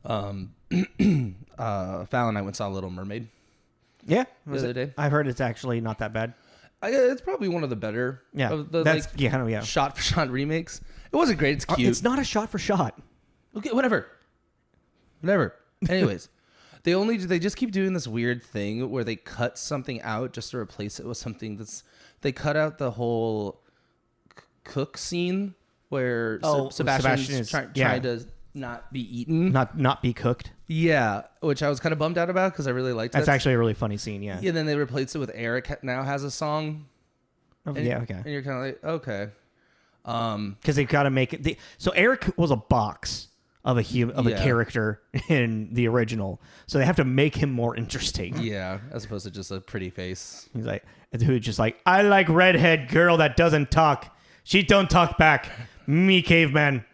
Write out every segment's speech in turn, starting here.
Fallon and I went and saw Little Mermaid. Yeah, the other day. I've heard it's actually not that bad. It's probably one of the better. Yeah, of the shot for shot remakes. It wasn't great. It's cute. It's not a shot for shot. Okay, whatever. Anyways, they just keep doing this weird thing where they cut something out just to replace it with something they cut out the whole cook scene where Sebastian is trying to not be eaten, not be cooked. Yeah, which I was kind of bummed out about because I really liked. That's actually a really funny scene. Yeah. Yeah. Then they replaced it with Eric. Now has a song. Okay. And you're kind of like, okay. Because they've got to make it. So Eric was a box of a character in the original, so they have to make him more interesting. Yeah, as opposed to just a pretty face. He's like, who's just like, I like redhead girl that doesn't talk. She don't talk back. Me caveman.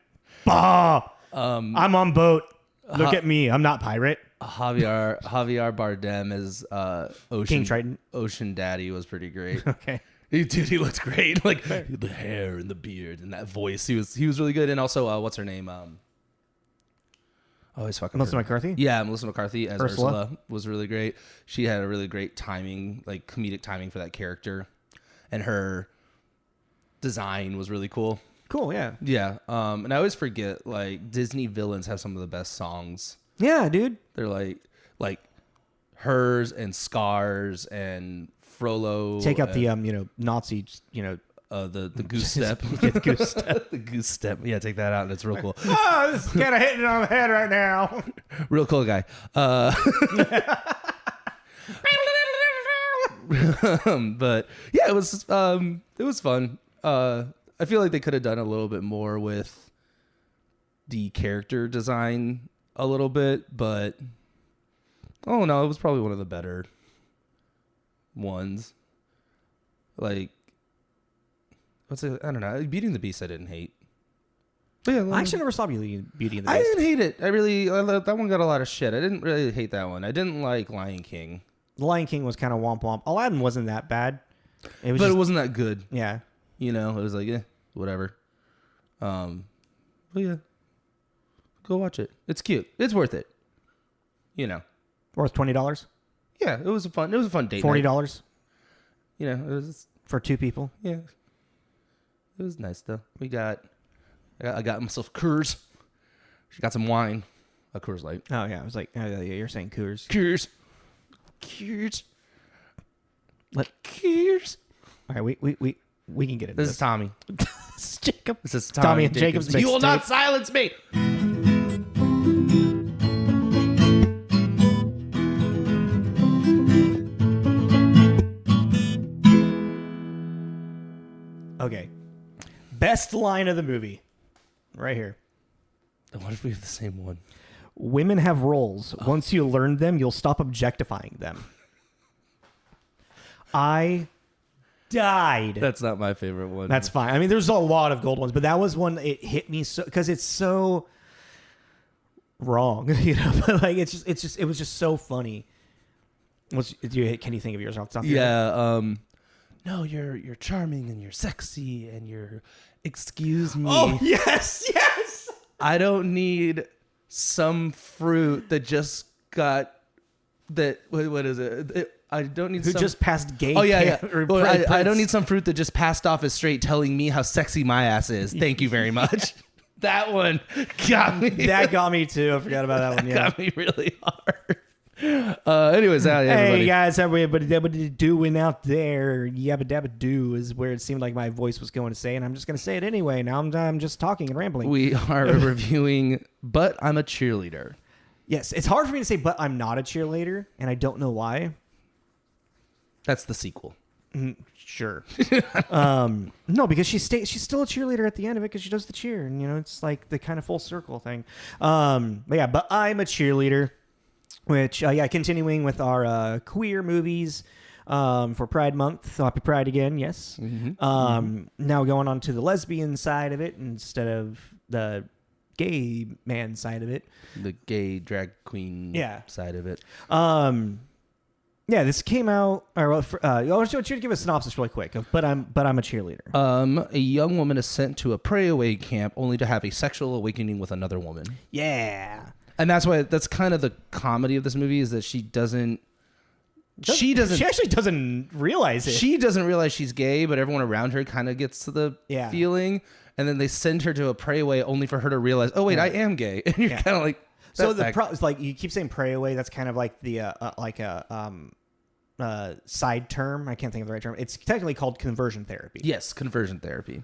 Bah. I'm on boat. Look at me. I'm not pirate. Javier Bardem is King Triton. Ocean Daddy was pretty great. Okay. Dude, he looks great. Like the hair and the beard and that voice. He was really good. And also, what's her name? Melissa McCarthy? Yeah, Melissa McCarthy as Ursula was really great. She had a really great timing, like comedic timing for that character. And her design was really cool. Cool, yeah. Yeah. And I always forget, like, Disney villains have some of the best songs. Yeah, dude. They're like Hers and Scars and Frollo. Take out the Nazi, the goose step. The goose step. The goose step. Yeah, take that out and it's real cool. Oh, this is kind of hitting it on the head right now. Real cool guy. But yeah, it was fun. I feel like they could have done a little bit more with the character design a little bit, but oh no, it was probably one of the better ones. Like, I don't know. Beauty and the Beast I didn't hate. But yeah, I actually never saw Beauty and the Beast. I didn't hate it. That one got a lot of shit. I didn't really hate that one. I didn't like Lion King. The Lion King was kind of womp womp. Aladdin wasn't that bad. It wasn't that good. Yeah. It was like, whatever. But yeah, go watch it. It's cute. It's worth it. Worth $20. Yeah, it was a fun date. $40. It was for two people. Yeah, it was nice though. I got myself Coors. She got some wine, a Coors Light. Oh yeah, I was like, you're saying Coors. Coors. All right, we can get into this. This is Tommy. This is Jacob. This is Tommy and Jacob's You will mixtape. not silence me. Okay. Best line of the movie. Right here. What if we have the same one? Women have roles. Once you learn them, you'll stop objectifying them. I died. That's not my favorite one. That's fine. I mean, there's a lot of gold ones, but that was one. It hit me so because it's so wrong, But like, it was just so funny. Can you think of yours off the top of your head? No, you're charming and you're sexy and you're. Excuse me. Oh yes. I don't need some fruit that just got that. What is it? I don't need. Who just passed gay? Oh yeah. Well, I don't need some fruit that just passed off as straight, telling me how sexy my ass is. Thank you very much. That one got me. That got me too. I forgot about that one. Yeah, got me really hard. Anyways, hey guys, everybody doing out there? Yabba dabba doo is where it seemed like my voice was going to say, and I'm just going to say it anyway. Now I'm just talking and rambling. We are reviewing, but I'm a cheerleader. Yes, it's hard for me to say, but I'm not a cheerleader, and I don't know why. That's the sequel. Sure. No, because she's still a cheerleader at the end of it because she does the cheer, and it's like the kind of full circle thing. But I'm a cheerleader. Which, continuing with our queer movies for Pride Month. Happy Pride again, yes. Mm-hmm. Now going on to the lesbian side of it instead of the gay man side of it. The gay drag queen side of it. This came out. I want you to give a synopsis really quick. But I'm a cheerleader. A young woman is sent to a pray away camp only to have a sexual awakening with another woman. Yeah. And that's why that's kind of the comedy of this movie is that she actually doesn't realize it. She doesn't realize she's gay, but everyone around her kind of gets to the feeling. And then they send her to a pray away only for her to realize, oh, wait, I am gay. And you're kind of like... So the is like you keep saying pray away. That's kind of like the side term. I can't think of the right term. It's technically called conversion therapy. Yes, conversion therapy.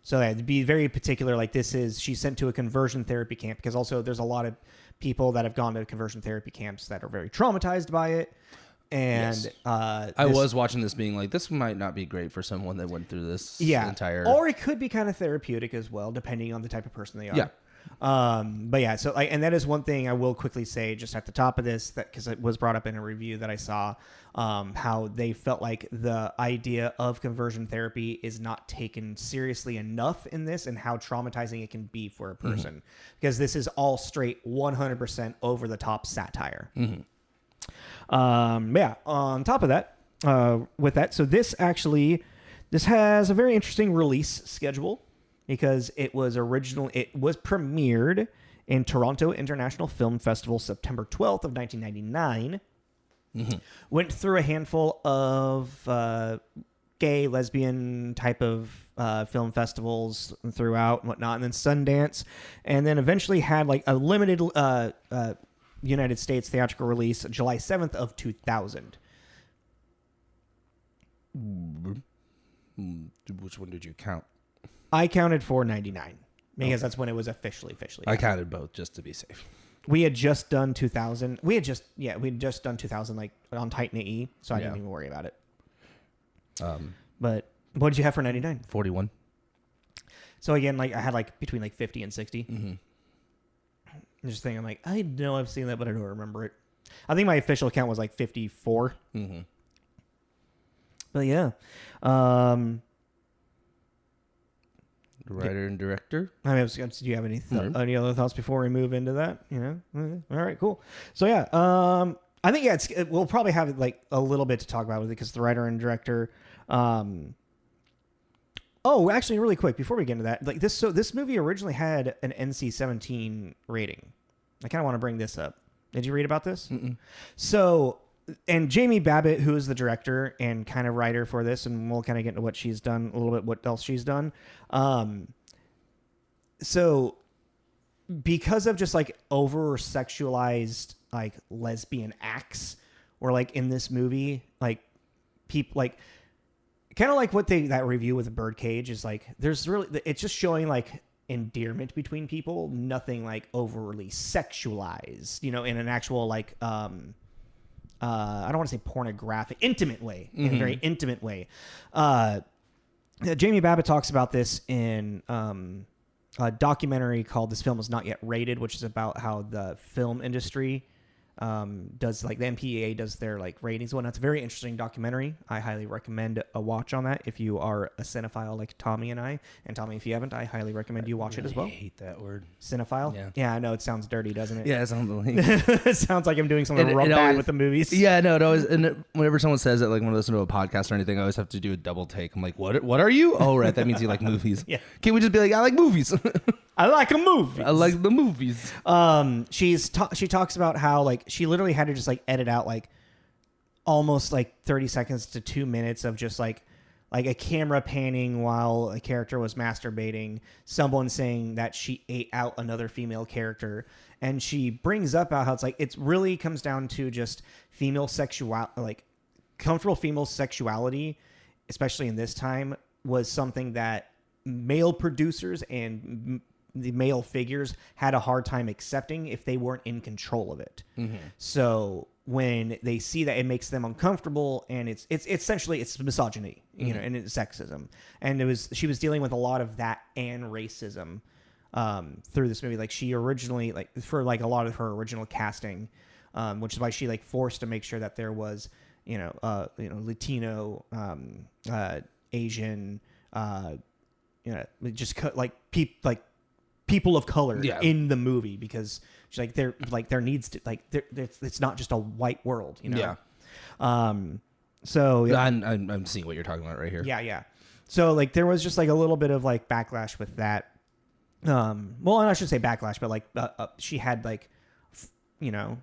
So to be very particular, like she's sent to a conversion therapy camp because also there's a lot of people that have gone to conversion therapy camps that are very traumatized by it. And I was watching this being like, this might not be great for someone that went through this entire... Or it could be kind of therapeutic as well, depending on the type of person they are. Yeah. But yeah, so and that is one thing I will quickly say just at the top of this, that because it was brought up in a review that I saw, how they felt like the idea of conversion therapy is not taken seriously enough in this and how traumatizing it can be for a person, because this is all straight 100% over the top satire. On top of that, with that, so this has a very interesting release schedule because it was premiered in Toronto International Film Festival September 12th of 1999. Went through a handful of gay, lesbian type of film festivals throughout and whatnot, and then Sundance, and then eventually had like a limited United States theatrical release July 7th of 2000. Which one did you count? I counted 499 because that's when it was officially. I counted both just to be safe. We had just done 2000. We'd just done 2000 like on Titan AE, so I didn't even worry about it. But what did you have for 99? 41. So again, like I had like between like 50 and 60. I'm just thinking, like, I know I've seen that, but I don't remember it. I think my official count was like 54. But yeah. Writer and director. I mean, do you have any other thoughts before we move into that? All right, cool. So yeah, I think we'll probably have like a little bit to talk about with it because the writer and director. Oh, actually, really quick before we get into that, like this. So this movie originally had an NC-17 rating. I kind of want to bring this up. Did you read about this? So, and Jamie Babbit, who is the director and kind of writer for this, and we'll kind of get into what she's done a little bit, what else she's done. So, because of just like over sexualized like lesbian acts, or like in this movie, like people like. Kind of like what that review with Birdcage is like, it's just showing like endearment between people, nothing like overly sexualized, in an actual like, I don't want to say pornographic, intimate way, in a very intimate way. Jamie Babbit talks about this in a documentary called This Film Is Not Yet Rated, which is about how the film industry does like the MPAA does their like ratings one. That's a very interesting documentary. I highly recommend a watch on that if you are a cinephile like Tommy and I. And Tommy, if you haven't, I highly recommend you watch it as well. I hate that word. Cinephile? Yeah, I know it sounds dirty, doesn't it? Yeah, it sounds like it sounds like I'm doing something bad with the movies. Yeah, no, it always. And whenever someone says it, like when I listen to a podcast or anything, I always have to do a double take. I'm like, what are you? Oh, right, that means you like movies. Yeah. Can't we just be like, I like movies? I like a movie. I like the movies. She talks about how like she literally had to just like edit out like almost like 30 seconds to 2 minutes of just like a camera panning while a character was masturbating, someone saying that she ate out another female character, and she brings up how it's like it really comes down to just comfortable female sexuality, especially in this time, was something that male producers and the male figures had a hard time accepting if they weren't in control of it. So when they see that, it makes them uncomfortable, and it's essentially it's misogyny, and it's sexism. And she was dealing with a lot of that and racism through this movie. Like she originally, like for like a lot of her original casting, which is why she like forced to make sure that there was Latino, Asian, just cut like people of color in the movie, because she's like there needs to it's not just a white world, Yeah. So I'm seeing what you're talking about right here. Yeah. So like there was just like a little bit of like backlash with that. Well, and I should say backlash, but like she had like,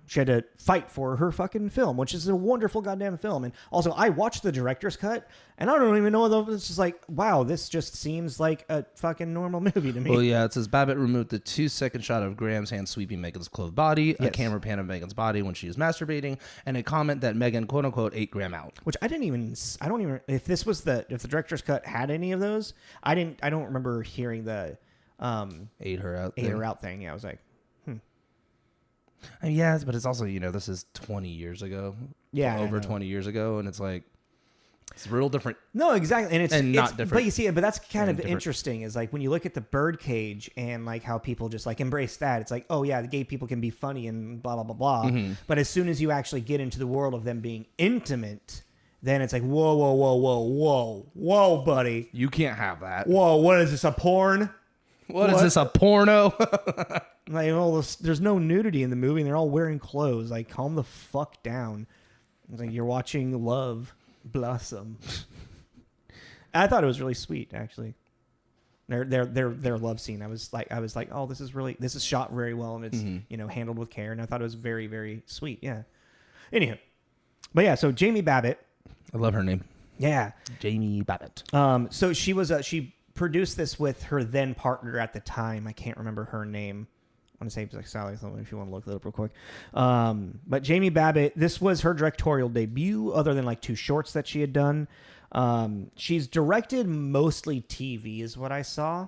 she had to fight for her fucking film, which is a wonderful goddamn film. And also, I watched the director's cut, and I don't even know whether it's just like, wow, this just seems like a fucking normal movie to me. Well, yeah, it says Babbit removed the 2-second shot of Graham's hand sweeping Megan's clothed body, a camera pan of Megan's body when she is masturbating, and a comment that Megan, quote unquote, ate Graham out. Which I don't even, if the director's cut had any of those, I don't remember hearing the, ate her out thing. Yeah, I was like, I mean, yeah, but it's also, this is 20 years ago. Yeah. Over 20 years ago. And it's like, it's real different. No, exactly. And it's not different. But you see, but that's kind of interesting is like when you look at the birdcage and like how people just like embrace that, it's like, oh yeah, the gay people can be funny and blah, blah, blah, blah. Mm-hmm. But as soon as you actually get into the world of them being intimate, then it's like, whoa, whoa, whoa, whoa, whoa, whoa, buddy. You can't have that. Whoa, what is this, a porn? What is this, a porno? Like, there's no nudity in the movie, and they're all wearing clothes. Like, calm the fuck down. It's like you're watching love blossom. I thought it was really sweet, actually. Their love scene. I was like, oh, this is shot very well, and it's handled with care. And I thought it was very, very sweet. Yeah. Anyhow, but yeah. So Jamie Babbit. I love her name. Yeah, Jamie Babbit. So she produced this with her then partner at the time. I can't remember her name. I want to say it was like Sally something if you want to look it up real quick. But Jamie Babbit, this was her directorial debut other than like 2 shorts that she had done. She's directed mostly TV is what I saw.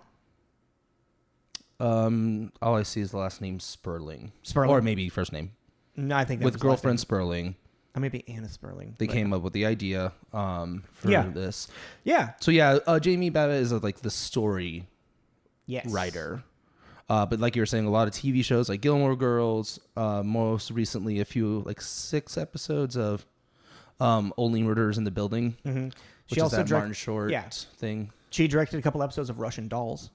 All I see is the last name Sperling. Or maybe first name. No, I think that with girlfriend Sperling. Or maybe Anna Sperling. They came up with the idea for this. Yeah. So Jamie Babbit is like the story writer. But like you were saying, a lot of TV shows like Gilmore Girls, most recently a few, like 6 episodes of Only Murders in the Building, which she is also that Martin Short thing. She directed a couple episodes of Russian Dolls,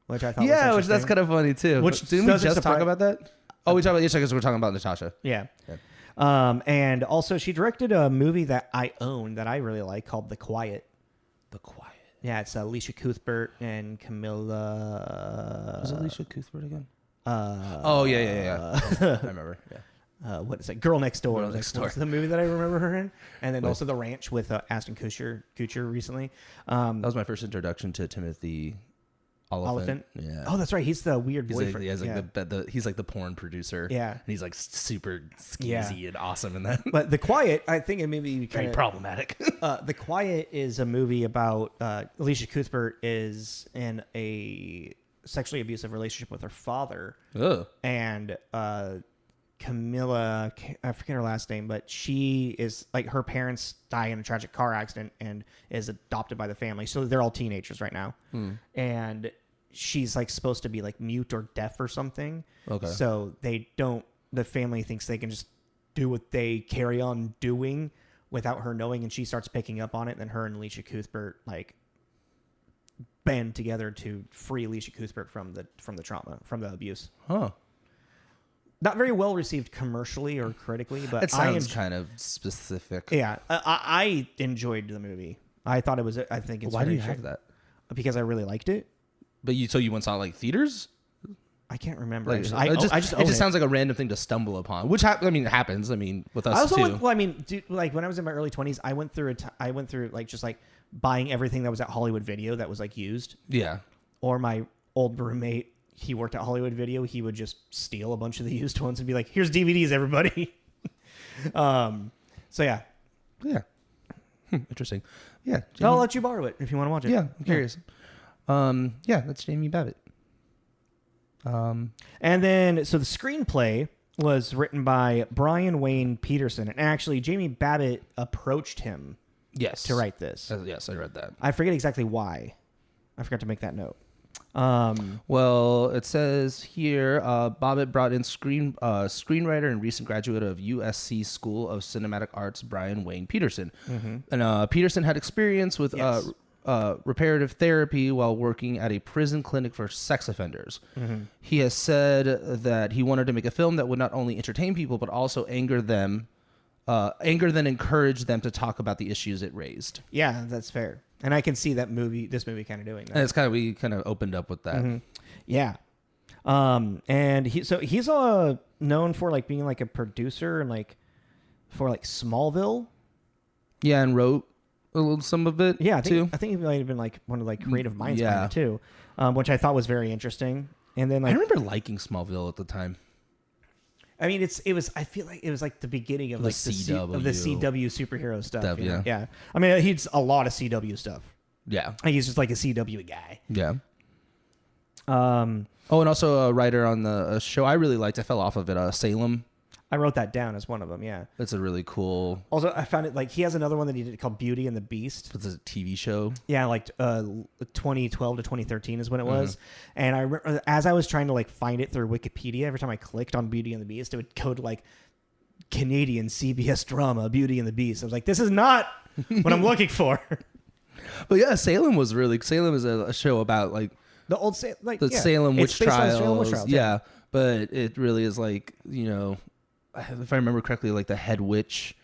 which I thought was interesting. Which that's kind of funny too. Didn't we just talk about that? Oh, we talked about because we're talking about Natasha. Yeah. And also she directed a movie that I own that I really like called The Quiet. The Quiet. Yeah, it's Alicia Cuthbert and Camilla. Was it Alicia Cuthbert again? Yeah. I remember. Yeah. What is it? Girl Next Door. Girl Next Door. What's the movie that I remember her in? And then also The Ranch with Ashton Kutcher recently. That was my first introduction to Timothy Oliphant. Yeah. Oh, that's right. He's the weird boyfriend. He's like the porn producer. Yeah. And he's like super skeezy and awesome in that. But The Quiet, I think it may be very problematic. The Quiet is a movie about Alicia Cuthbert is in a sexually abusive relationship with her father. Ugh. And Camilla, I forget her last name, but she is like her parents die in a tragic car accident and is adopted by the family. So they're all teenagers right now. And she's like supposed to be like mute or deaf or something. Okay. So the family thinks they can just do what they carry on doing without her knowing. And she starts picking up on it. And then her and Alicia Cuthbert like band together to free Alicia Cuthbert from the trauma, from the abuse. Huh. Not very well received commercially or critically, but it sounds kind of specific. Yeah, I enjoyed the movie. I thought it was. I think it's. Why do you have that? Because I really liked it. But you went saw like theaters? I can't remember. Like, it just sounds like a random thing to stumble upon, which it happens. I mean, with us too. Like when I was in my early 20s, I went through like just like buying everything that was at Hollywood Video that was like used. Yeah. Or my old roommate. He worked at Hollywood Video. He would just steal a bunch of the used ones and be like, "Here's DVDs, everybody." So yeah. Interesting. Yeah, I'll let you borrow it if you want to watch it. Yeah, I'm curious. That's Jamie Babbit. And then so the screenplay was written by Brian Wayne Peterson, and actually Jamie Babbit approached him. Yes. To write this. Yes, I read that. I forget exactly why. I forgot to make that note. Well, it says here, Babbit brought in screenwriter and recent graduate of USC School of Cinematic Arts, Brian Wayne Peterson. And Peterson had experience with reparative therapy while working at a prison clinic for sex offenders. He has said that he wanted to make a film that would not only entertain people, but also anger then encourage them to talk about the issues it raised. Yeah, that's fair. And I can see this movie kind of doing that. And we kind of opened up with that. Yeah. And he's known for like being like a producer and like for like Smallville. Yeah, and wrote some of it. Yeah, too. I think he might have been like one of like creative minds behind it too, which I thought was very interesting. And then like I remember liking Smallville at the time. I mean, I feel like it was like the beginning of The like CW. of the CW superhero stuff. Yeah. Yeah. I mean, he's a lot of CW stuff. Yeah. Like, he's just like a CW guy. Yeah. Oh, and also a writer on the show I really liked. I fell off of it. Salem. I wrote that down as one of them. Yeah. That's a really cool. Also, I found it like he has another one that he did called Beauty and the Beast. It's a TV show. Yeah, like 2012 to 2013 is when it was. And I remember as I was trying to like find it through Wikipedia, every time I clicked on Beauty and the Beast, it would go to like Canadian CBS drama Beauty and the Beast. I was like, this is not what I'm looking for. But yeah, Salem is a show about like the old Salem witch trials. Salem witch trials. Yeah, but it really is like, you know, if I remember correctly, like the head witch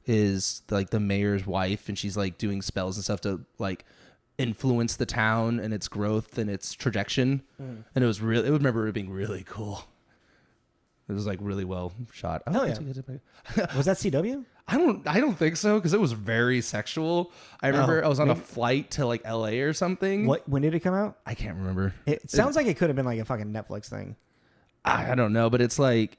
is like the mayor's wife, and she's like doing spells and stuff to like influence the town and its growth and its trajectory. And it was really, I remember it being really cool. It was like really well shot. Hell yeah. Was that CW? I don't think so, because it was very sexual. I remember I was on a flight to like LA or something. When did it come out? I can't remember. It sounds like it could have been like a fucking Netflix thing. I don't know, but it's like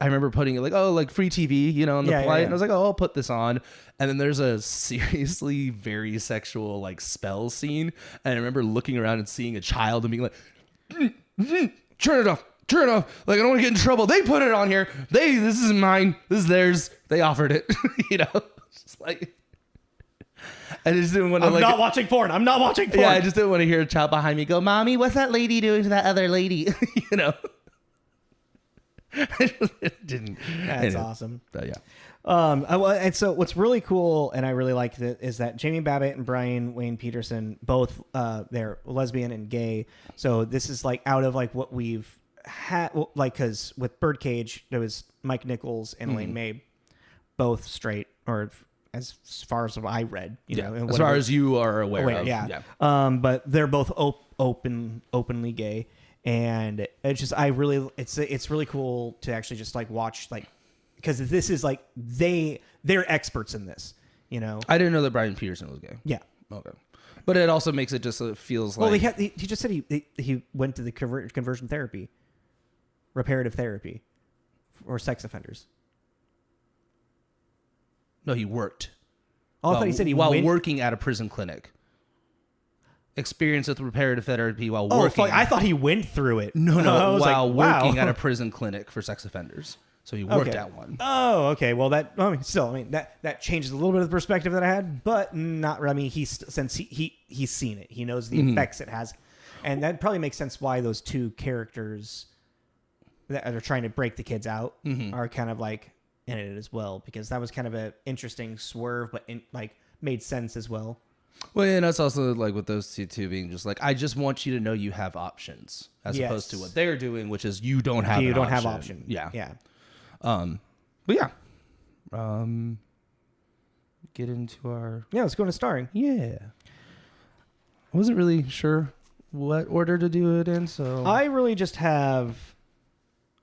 I remember putting it like, oh, like free TV, you know, on the flight. And I was like, oh, I'll put this on. And then there's a seriously very sexual like spell scene. And I remember looking around and seeing a child and being like, turn it off. Turn it off. Like, I don't want to get in trouble. They put it on here. This is mine. This is theirs. They offered it. You know, just like, I just didn't want to. I'm not watching porn. I'm not watching porn. Yeah, I just didn't want to hear a child behind me go, "Mommy, what's that lady doing to that other lady?" You know. It didn't. That's awesome. But yeah. And so what's really cool, and I really like that, is that Jamie Babbit and Brian Wayne Peterson both they're lesbian and gay. So this is like out of like what we've had, like, because with Birdcage there was Mike Nichols and Elaine May, both straight, or as far as I read, you know, as far as you are aware of. Yeah. But they're both openly gay. And it's just, it's really cool to actually just like watch, like, because this is like they're experts in this, you know. I didn't know that Brian Peterson was gay. Yeah. Okay. But it also makes it just so it feels like. Well, he just said he went to the conversion therapy, reparative therapy, for sex offenders. No, he worked. Oh, I thought he said while working at a prison clinic. Experience with reparative therapy while working. Oh, fuck, I thought he went through it. No, while working at a prison clinic for sex offenders. So he worked at one. Oh, okay. Well, that that changes a little bit of the perspective that I had, but not. I mean, he's seen it. He knows the effects it has, and that probably makes sense why those two characters that are trying to break the kids out are kind of like in it as well, because that was kind of an interesting swerve, but made sense as well. Well, and that's also like with those two being just like, I just want you to know you have options, as opposed to what they're doing, which is you don't have. You don't have option. Yeah. But yeah. Get into our. Yeah, let's go into starring. Yeah. I wasn't really sure what order to do it in, so I really just have.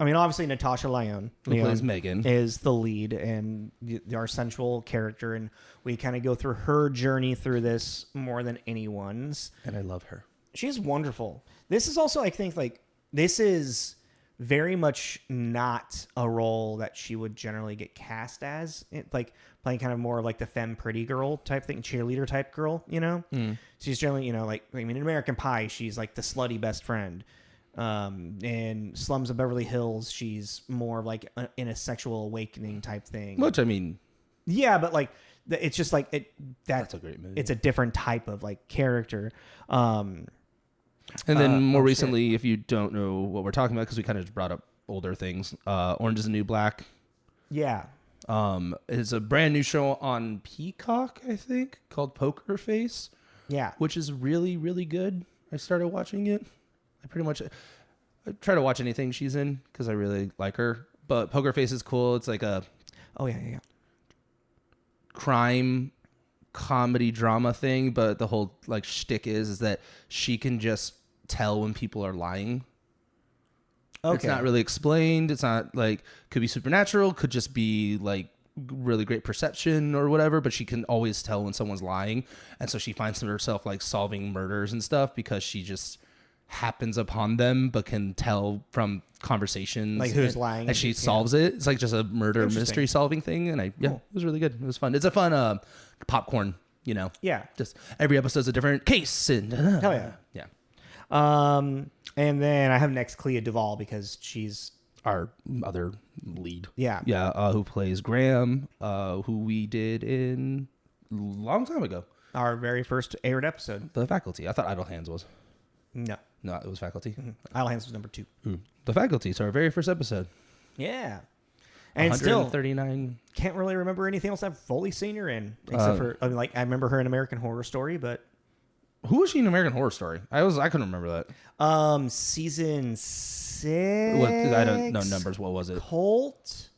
I mean, obviously, Natasha Lyonne, who plays Megan, is the lead and our central character, and we kind of go through her journey through this more than anyone's. And I love her. She's wonderful. This is also, I think, like, this is very much not a role that she would generally get cast as, like playing kind of more of like the femme pretty girl type thing, cheerleader type girl, you know? She's generally, you know, like, I mean, in American Pie, she's like the slutty best friend. In Slums of Beverly Hills, she's more like in a sexual awakening type thing. Which, I mean, yeah, but like it's just like that's a great movie. It's a different type of like character. And then more recently, if you don't know what we're talking about, because we kind of brought up older things, Orange is the New Black. Yeah. It's a brand new show on Peacock, I think, called Poker Face. Yeah. Which is really, really good. I started watching it. I try to watch anything she's in because I really like her. But Poker Face is cool. It's like a crime comedy drama thing, but the whole like shtick is that she can just tell when people are lying. Okay. It's not really explained. It's not like, could be supernatural, could just be like really great perception or whatever, but she can always tell when someone's lying. And so she finds herself like solving murders and stuff because she just happens upon them, but can tell from conversations like who's lying, and she solves it. It's like just a murder mystery solving thing. And it was really good. It was fun. It's a fun popcorn, you know. Yeah. Just every episode's a different case. And hell yeah. Yeah. And then I have next Clea DuVall because she's our other lead. Yeah. Yeah. Who plays Graham, who we did in a long time ago. Our very first aired episode. The Faculty. I thought Idle Hands was. No, it was Faculty. Mm-hmm. Idle Hands was number 2. The Faculty. So our very first episode. Yeah. And still 139. Can't really remember anything else I've fully seen her in, except for I remember her in American Horror Story, but who was she in American Horror Story? I couldn't remember that. Season 6. What, I don't know numbers. What was it? Cult.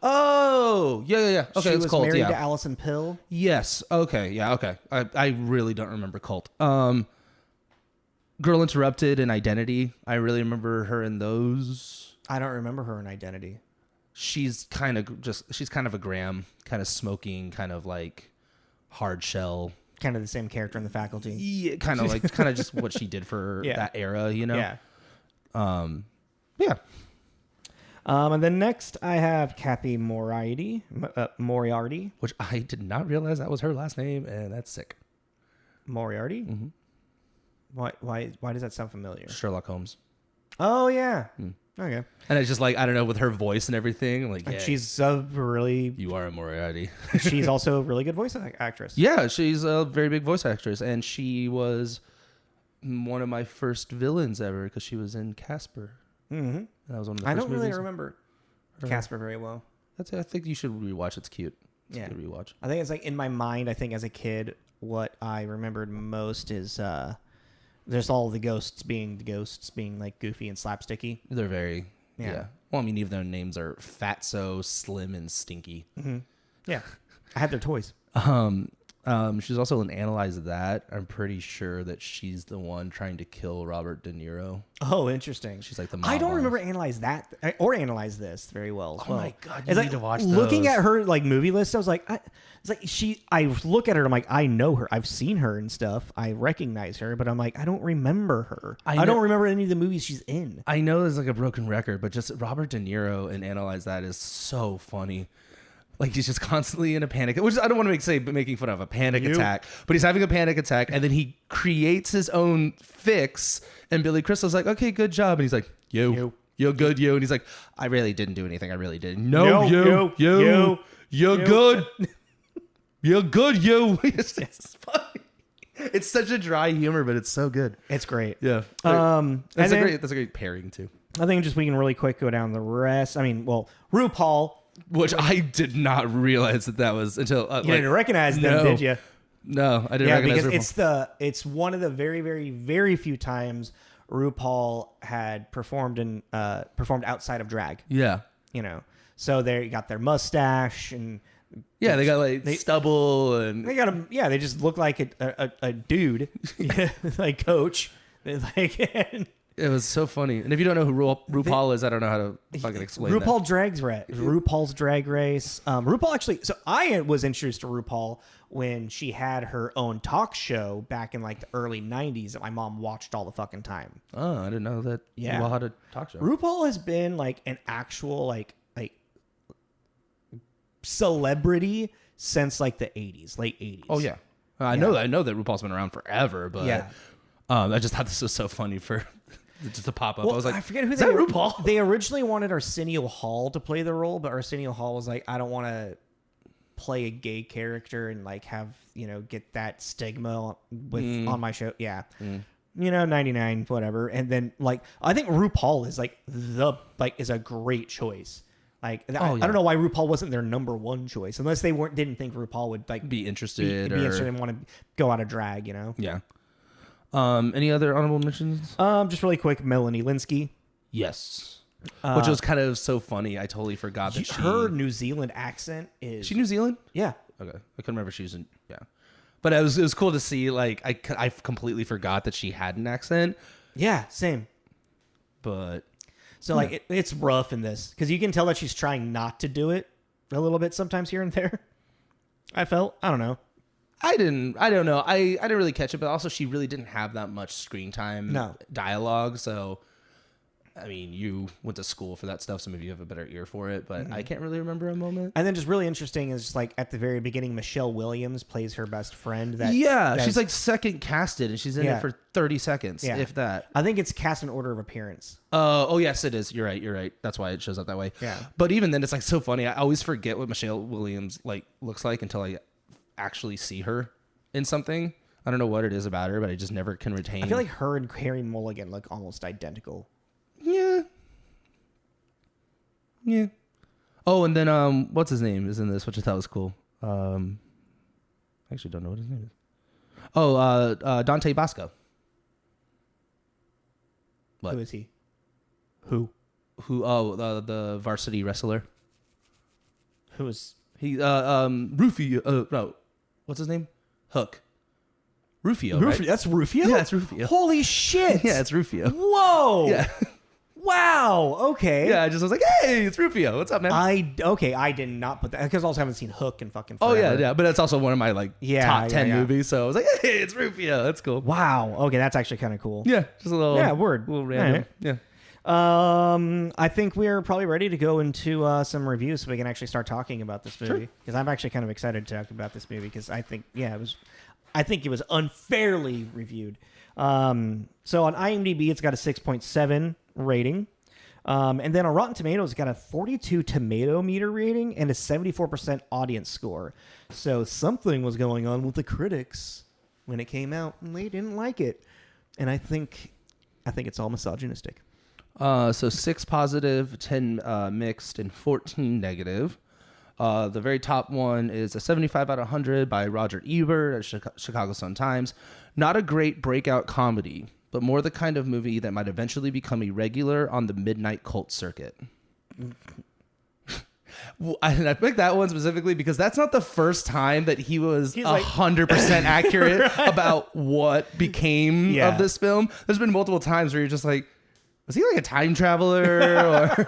Oh, yeah. Okay, she it's was Cult. married to Allison Pill. Yes. Okay. Yeah. Okay. I really don't remember Cult. Girl Interrupted and Identity. I really remember her in those. I don't remember her in Identity. She's kind of a Graham, kind of smoking, kind of like hard shell. Kind of the same character in The Faculty. Yeah, kind of just what she did for that era, you know? Yeah. Yeah. And then next I have Cathy Moriarty, Which I did not realize that was her last name, and that's sick. Moriarty? Mm-hmm. Why does that sound familiar? Sherlock Holmes. Oh, yeah. Okay. And it's just like, I don't know, with her voice and everything, like, and she's a really... You are a Moriarty. She's also a really good voice actress. Yeah, she's a very big voice actress, and she was one of my first villains ever because she was in Casper. Mm-hmm. And that was one of the I first don't really movies. remember Casper very well. I think you should rewatch. It's cute. It's a good rewatch. I think it's like in my mind, I think as a kid, what I remembered most is there's all the ghosts being like goofy and slapsticky. They're very, yeah. Well, I mean, even their names are Fatso, Slim, and Stinky. Mm-hmm. Yeah. I had their toys. She's also in Analyze That. I'm pretty sure that she's the one trying to kill Robert De Niro. Oh, interesting. She's like the I don't mom. remember Analyze That or Analyze This very well. Oh my God, you need to watch those. Looking at her like movie list, I was like, I look at her and I'm like, I know her. I've seen her and stuff. I recognize her, but I'm like, I don't remember her. I don't remember any of the movies she's in. I know there's like a broken record, but just Robert De Niro in Analyze That is so funny. Like, he's just constantly in a panic, which I don't want to say making fun of a panic attack, but he's having a panic attack, and then he creates his own fix, and Billy Crystal's like, okay, good job. And he's like, yo, good, yo. And he's like, I really didn't do anything. I really didn't. No, yo, you're good. You're good, yo. It's funny. It's such a dry humor, but it's so good. It's great. Yeah. That's a great pairing, too. I think just we can really quick go down the rest. I mean, well, RuPaul. Which I did not realize that was until you didn't recognize them, did you? No, I didn't recognize because RuPaul. it's one of the very, very, very few times RuPaul had performed outside of drag. Yeah, you know, so they got their mustache and they got like stubble and they got them. Yeah, they just look like a dude, like Coach, like. It was so funny. And if you don't know who RuPaul is, I don't know how to fucking explain RuPaul that. RuPaul's Drag Race. RuPaul actually... So I was introduced to RuPaul when she had her own talk show back in like the early 90s that my mom watched all the fucking time. Oh, I didn't know that RuPaul had a talk show. RuPaul has been like an actual like celebrity since like the 80s, late 80s. Oh, yeah. I know that RuPaul's been around forever, but I just thought this was so funny for... just to pop up. Well, I was like, I forget who is that RuPaul? They originally wanted Arsenio Hall to play the role, but Arsenio Hall was like, I don't want to play a gay character and like have, get that stigma on my show. Yeah. 99, whatever. And then like, I think RuPaul is like is a great choice. Like, I don't know why RuPaul wasn't their number one choice, unless they didn't think RuPaul would like be interested and want to go out of drag, Yeah. Any other honorable mentions? Just really quick, Melanie Lynskie. Yes. Which was kind of so funny. I totally forgot that her New Zealand accent is... She New Zealand? Yeah. Okay. I couldn't remember if she was in... Yeah. But it was cool to see, like, I completely forgot that she had an accent. Yeah, same. But... So like it's rough in this because you can tell that she's trying not to do it a little bit sometimes here and there. I don't know. I don't know. I didn't really catch it, but also she really didn't have that much screen time dialogue. So, I mean, you went to school for that stuff, so maybe you have a better ear for it, but I can't really remember a moment. And then just really interesting is like at the very beginning, Michelle Williams plays her best friend. She's like second casted and she's in it for 30 seconds, if that. I think it's cast in order of appearance. Oh, yes, it is. You're right. That's why it shows up that way. Yeah. But even then, it's like so funny. I always forget what Michelle Williams like looks like until I actually see her in something. I don't know what it is about her, but I just never can retain. I feel like her and Carey Mulligan look almost identical. Yeah. Oh, and then what's his name is in this, which I thought was cool. I actually don't know what his name is. Oh, Dante Basco. What? Who is he? Who? Oh, the varsity wrestler. Who is he? Rufio. No, what's his name? Hook. Rufio. Right? That's Rufio? Yeah, it's Rufio. Holy shit. Yeah, it's Rufio. Whoa. Yeah. Wow. Okay. Yeah, I just was like, hey, it's Rufio. What's up, man? I did not put that because I also haven't seen Hook in fucking forever. Oh yeah, but that's also one of my top 10 movies. So I was like, hey, it's Rufio. That's cool. Wow. Okay, that's actually kind of cool. Yeah, just a little little random. Right. Yeah. I think we're probably ready to go into some reviews so we can actually start talking about this movie because I'm actually kind of excited to talk about this movie because I think it was unfairly reviewed. So on IMDb, it's got a 6.7 rating. And then on Rotten Tomatoes, it's got a 42 tomato meter rating and a 74% audience score. So something was going on with the critics when it came out and they didn't like it. And I think it's all misogynistic. So 6 positive, 10 mixed, and 14 negative. The very top one is a 75 out of 100 by Roger Ebert at Chicago Sun-Times. Not a great breakout comedy, but more the kind of movie that might eventually become a regular on the midnight cult circuit. I picked that one specifically because that's not the first time that he was 100% accurate about what became of this film. There's been multiple times where you're just like, was he like a time traveler or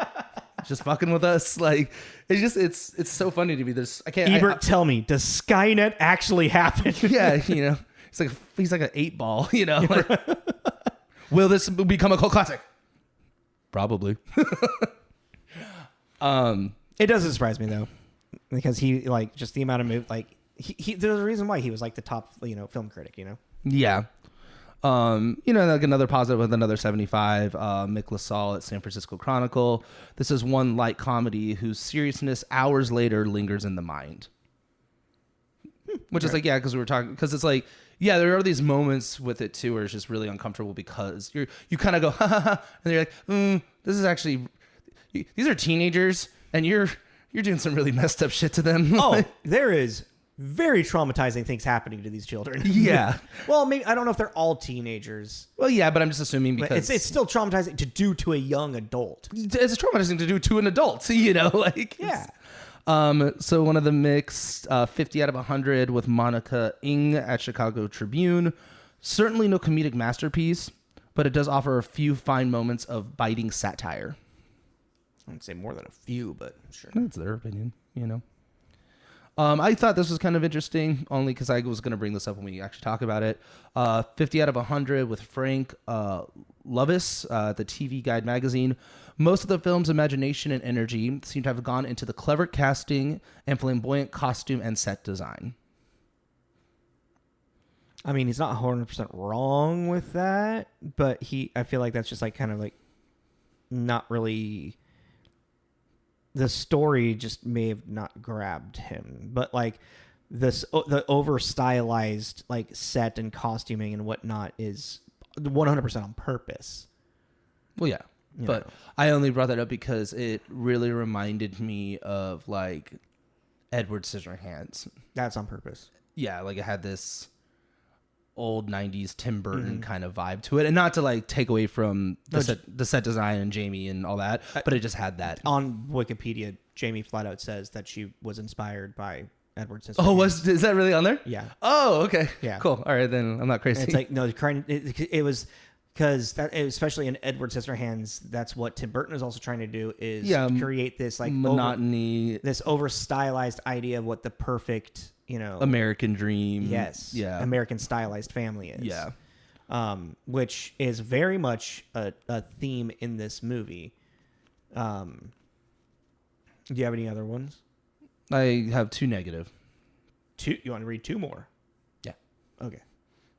just fucking with us? Like, it's so funny to me. Ebert, tell me, does Skynet actually happen? Yeah, he's like an 8-ball, like, will this become a cult classic? Probably. It doesn't surprise me though, because he like just the amount of he there's a reason why he was like the top film critic. Yeah. Like another positive with another 75. Mick LaSalle at San Francisco Chronicle. This is one light comedy whose seriousness hours later lingers in the mind. Which is like, yeah, because we were talking, because it's like, yeah, there are these moments with it too where it's just really uncomfortable because you kind of go, ha ha ha, and you're like, this is actually, these are teenagers and you're doing some really messed up shit to them. Oh, there is very traumatizing things happening to these children. Yeah. Well, maybe I don't know if they're all teenagers. Well, yeah, but I'm just assuming because it's still traumatizing to do to a young adult. It's traumatizing to do to an adult, like yeah. So one of the mixed 50 out of 100 with Monica Ng at Chicago Tribune. Certainly no comedic masterpiece, but it does offer a few fine moments of biting satire. I wouldn't say more than a few, but sure. That's their opinion, I thought this was kind of interesting, only because I was going to bring this up when we actually talk about it. 50 out of 100 with Frank Lovis, the TV Guide magazine. Most of the film's imagination and energy seem to have gone into the clever casting and flamboyant costume and set design. I mean, he's not 100% wrong with that, but I feel like that's just like kind of like not really... The story just may have not grabbed him, but like the over stylized like set and costuming and whatnot is 100% on purpose. Well, yeah, but I only brought that up because it really reminded me of like Edward Scissorhands. That's on purpose. Yeah, like it had this old 90s Tim Burton kind of vibe to it, and not to like take away from the set design and Jamie and all that, but it just had that. On Wikipedia, Jamie flat out says that she was inspired by Edward Scissorhands. Oh, is that really on there? Yeah. Oh, okay. Yeah. Cool. All right, then I'm not crazy. And it's like no, it was Because that, especially in Edward Scissorhands, that's what Tim Burton is also trying to do, is create this like monotony, this over stylized idea of what the perfect, American dream. Yes. Yeah. American stylized family is. Yeah. Which is very much a theme in this movie. Do you have any other ones? I have 2 negative. 2? You want to read 2 more? Yeah. Okay.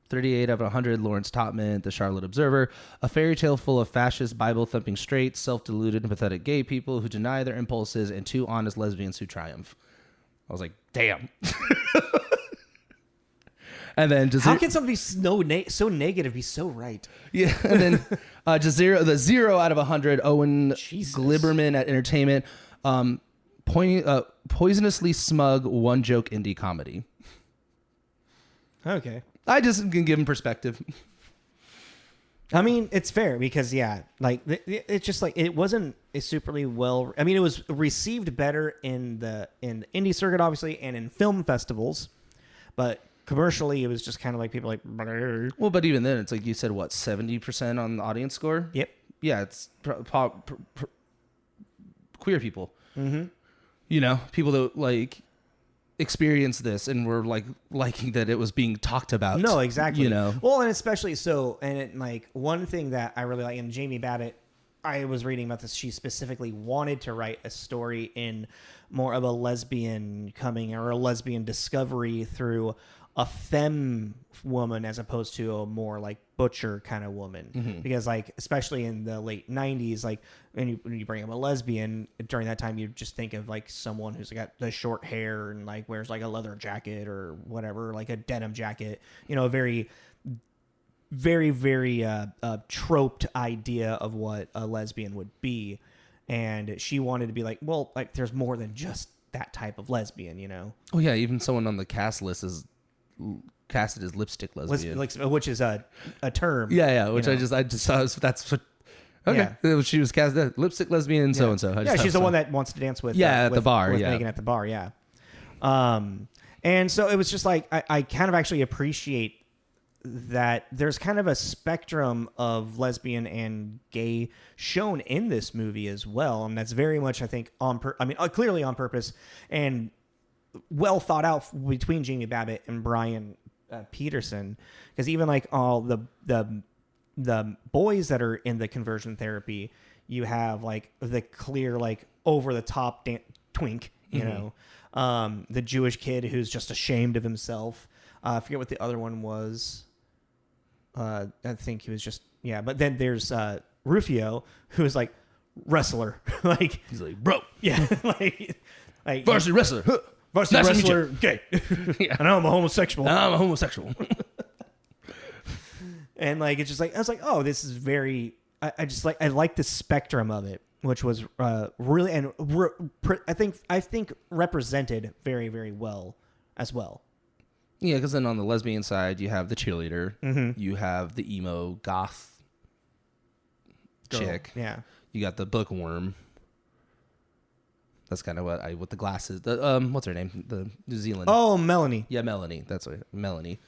38 out of 100, Lawrence Topman, The Charlotte Observer. A fairy tale full of fascist, Bible-thumping straights, self-deluded and pathetic gay people who deny their impulses, and 2 honest lesbians who triumph. I was like, damn. And then how can somebody so negative be so right? Yeah, and then just the 0 out of 100, Owen Gleiberman at Entertainment. Poisonously smug, one-joke indie comedy. Okay. I just can give him perspective. I mean, it's fair because, it's just like it wasn't a superly well. I mean, it was received better in the indie circuit, obviously, and in film festivals, but commercially, it was just kind of like people like. Bleh. Well, but even then, it's like you said, what, 70% on the audience score? Yep. Yeah, it's queer people. Mm-hmm. People that like experienced this and were like liking that it was being talked about. No, exactly. Well, and especially so, and one thing that I really like, and Jamie Babbit, I was reading about this. She specifically wanted to write a story in more of a lesbian coming or a lesbian discovery through a femme woman as opposed to a more like butcher kind of woman. Mm-hmm. Because especially in the late 90s, when you bring up a lesbian during that time, you just think of someone who's got the short hair and wears a leather jacket or whatever, a denim jacket, a very, very, very troped idea of what a lesbian would be. And she wanted to be there's more than just that type of lesbian, Oh yeah, even someone on the cast list is casted as lipstick lesbian, which is a term. Yeah, which I just saw. That's what. Okay, yeah. She was cast as lipstick lesbian, so and so. Yeah, she's the one that wants to dance with. Yeah, at the bar. With yeah, Megan at the bar. Yeah. And so it was just I kind of actually appreciate that there's kind of a spectrum of lesbian and gay shown in this movie as well, and that's very much I think clearly on purpose and well thought out between Jamie Babbit and Brian Peterson, because even all the boys that are in the conversion therapy, you have the clear over the top twink, the Jewish kid who's just ashamed of himself. I forget what the other one was. I think he was just but then there's Rufio, who is wrestler, he's bro, yeah, varsity wrestler. Varsity nice wrestler, gay. Yeah. And I'm a homosexual. I'm a homosexual. And it's just I was oh, this is very. I just I like the spectrum of it, which was really and I think represented very, very well as well. Yeah, because then on the lesbian side, you have the cheerleader, mm-hmm. you have the emo goth chick, yeah. You got the bookworm. That's kind of what the glasses. What's her name? The New Zealand. Oh, Melanie. Yeah, Melanie. That's what Melanie.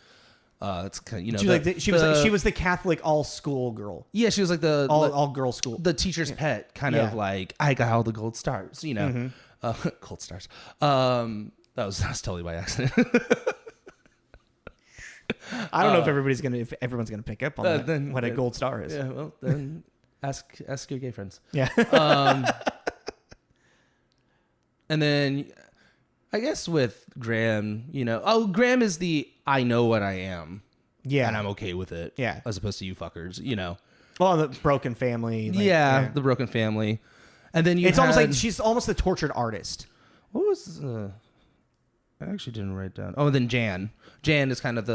It's kind of, she was the Catholic all school girl. Yeah, she was the all girl school. The teacher's pet, kind of I got all the gold stars. Mm-hmm. Gold stars. That was totally by accident. I don't know if everyone's gonna pick up on that. Then, what a gold star is. Yeah, well then ask your gay friends. Yeah. And then I guess with Graham, Graham is the I know what I am. Yeah. And I'm okay with it. Yeah. As opposed to you fuckers, Well, the broken family. The broken family. And then it's almost she's almost the tortured artist. What was I actually didn't write down. Oh, then Jan. Jan is kind of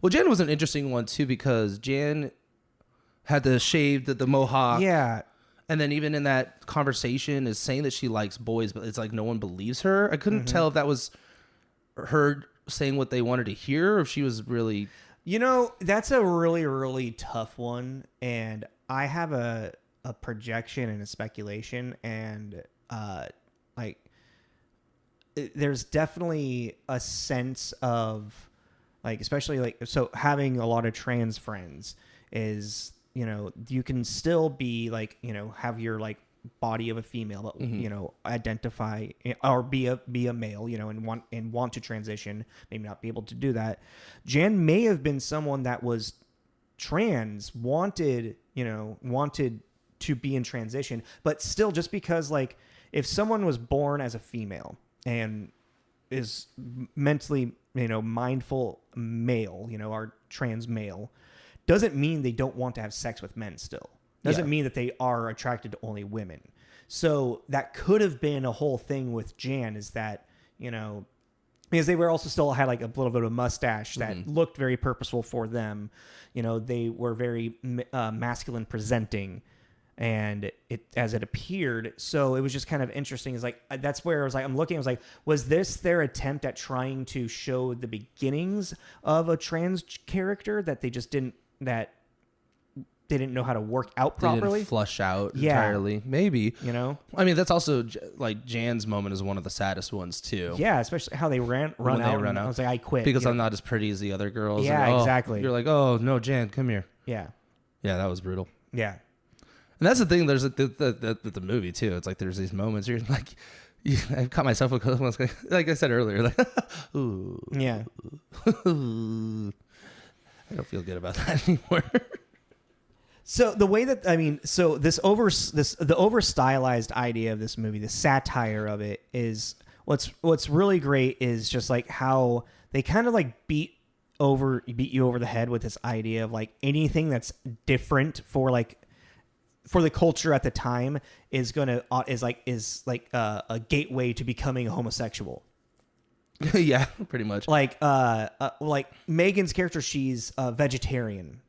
Jan was an interesting one too, because Jan had the shaved, the mohawk. Yeah. And then even in that conversation is saying that she likes boys, but it's no one believes her. I couldn't tell if that was her saying what they wanted to hear or if she was really... that's a really, really tough one. And I have a projection and a speculation. And there's definitely a sense of... especially so having a lot of trans friends is you know, you can still be like, you know, have your like body of a female, but you know, identify or be a male, you know, and want to transition, maybe not be able to do that. Jan may have been someone that was trans, wanted to be in transition, but still, just because like if someone was born as a female and is mentally, you know, mindful male, you know, are trans male, doesn't mean they don't want to have sex with men still. Doesn't mean that they are attracted to only women. So that could have been a whole thing with Jan, is that, you know, because they were also still had like a little bit of a mustache that looked very purposeful for them. You know, they were very masculine presenting, and as it appeared. So it was just kind of interesting. Is like, that's where I was like, I'm looking, I was like, was this their attempt at trying to show the beginnings of a trans character that they just didn't know how to work out properly? They didn't flush out entirely. Maybe. You know? I mean, that's also, like, Jan's moment is one of the saddest ones, too. Yeah, especially how they run out. I was like, I quit. Because I'm not as pretty as the other girls. Yeah, and, exactly. You're like, oh, no, Jan, come here. Yeah. Yeah, that was brutal. Yeah. And that's the thing. There's the movie, too. It's like there's these moments where you're like, I caught myself like I said earlier, like, ooh. Yeah. I don't feel good about that anymore. So the way that, I mean, so the over stylized idea of this movie, the satire of it, is what's really great is just like how they kind of like beat you over the head with this idea of like anything that's different for the culture at the time is a gateway to becoming a homosexual. Yeah, pretty much. Like Megan's character, she's a vegetarian.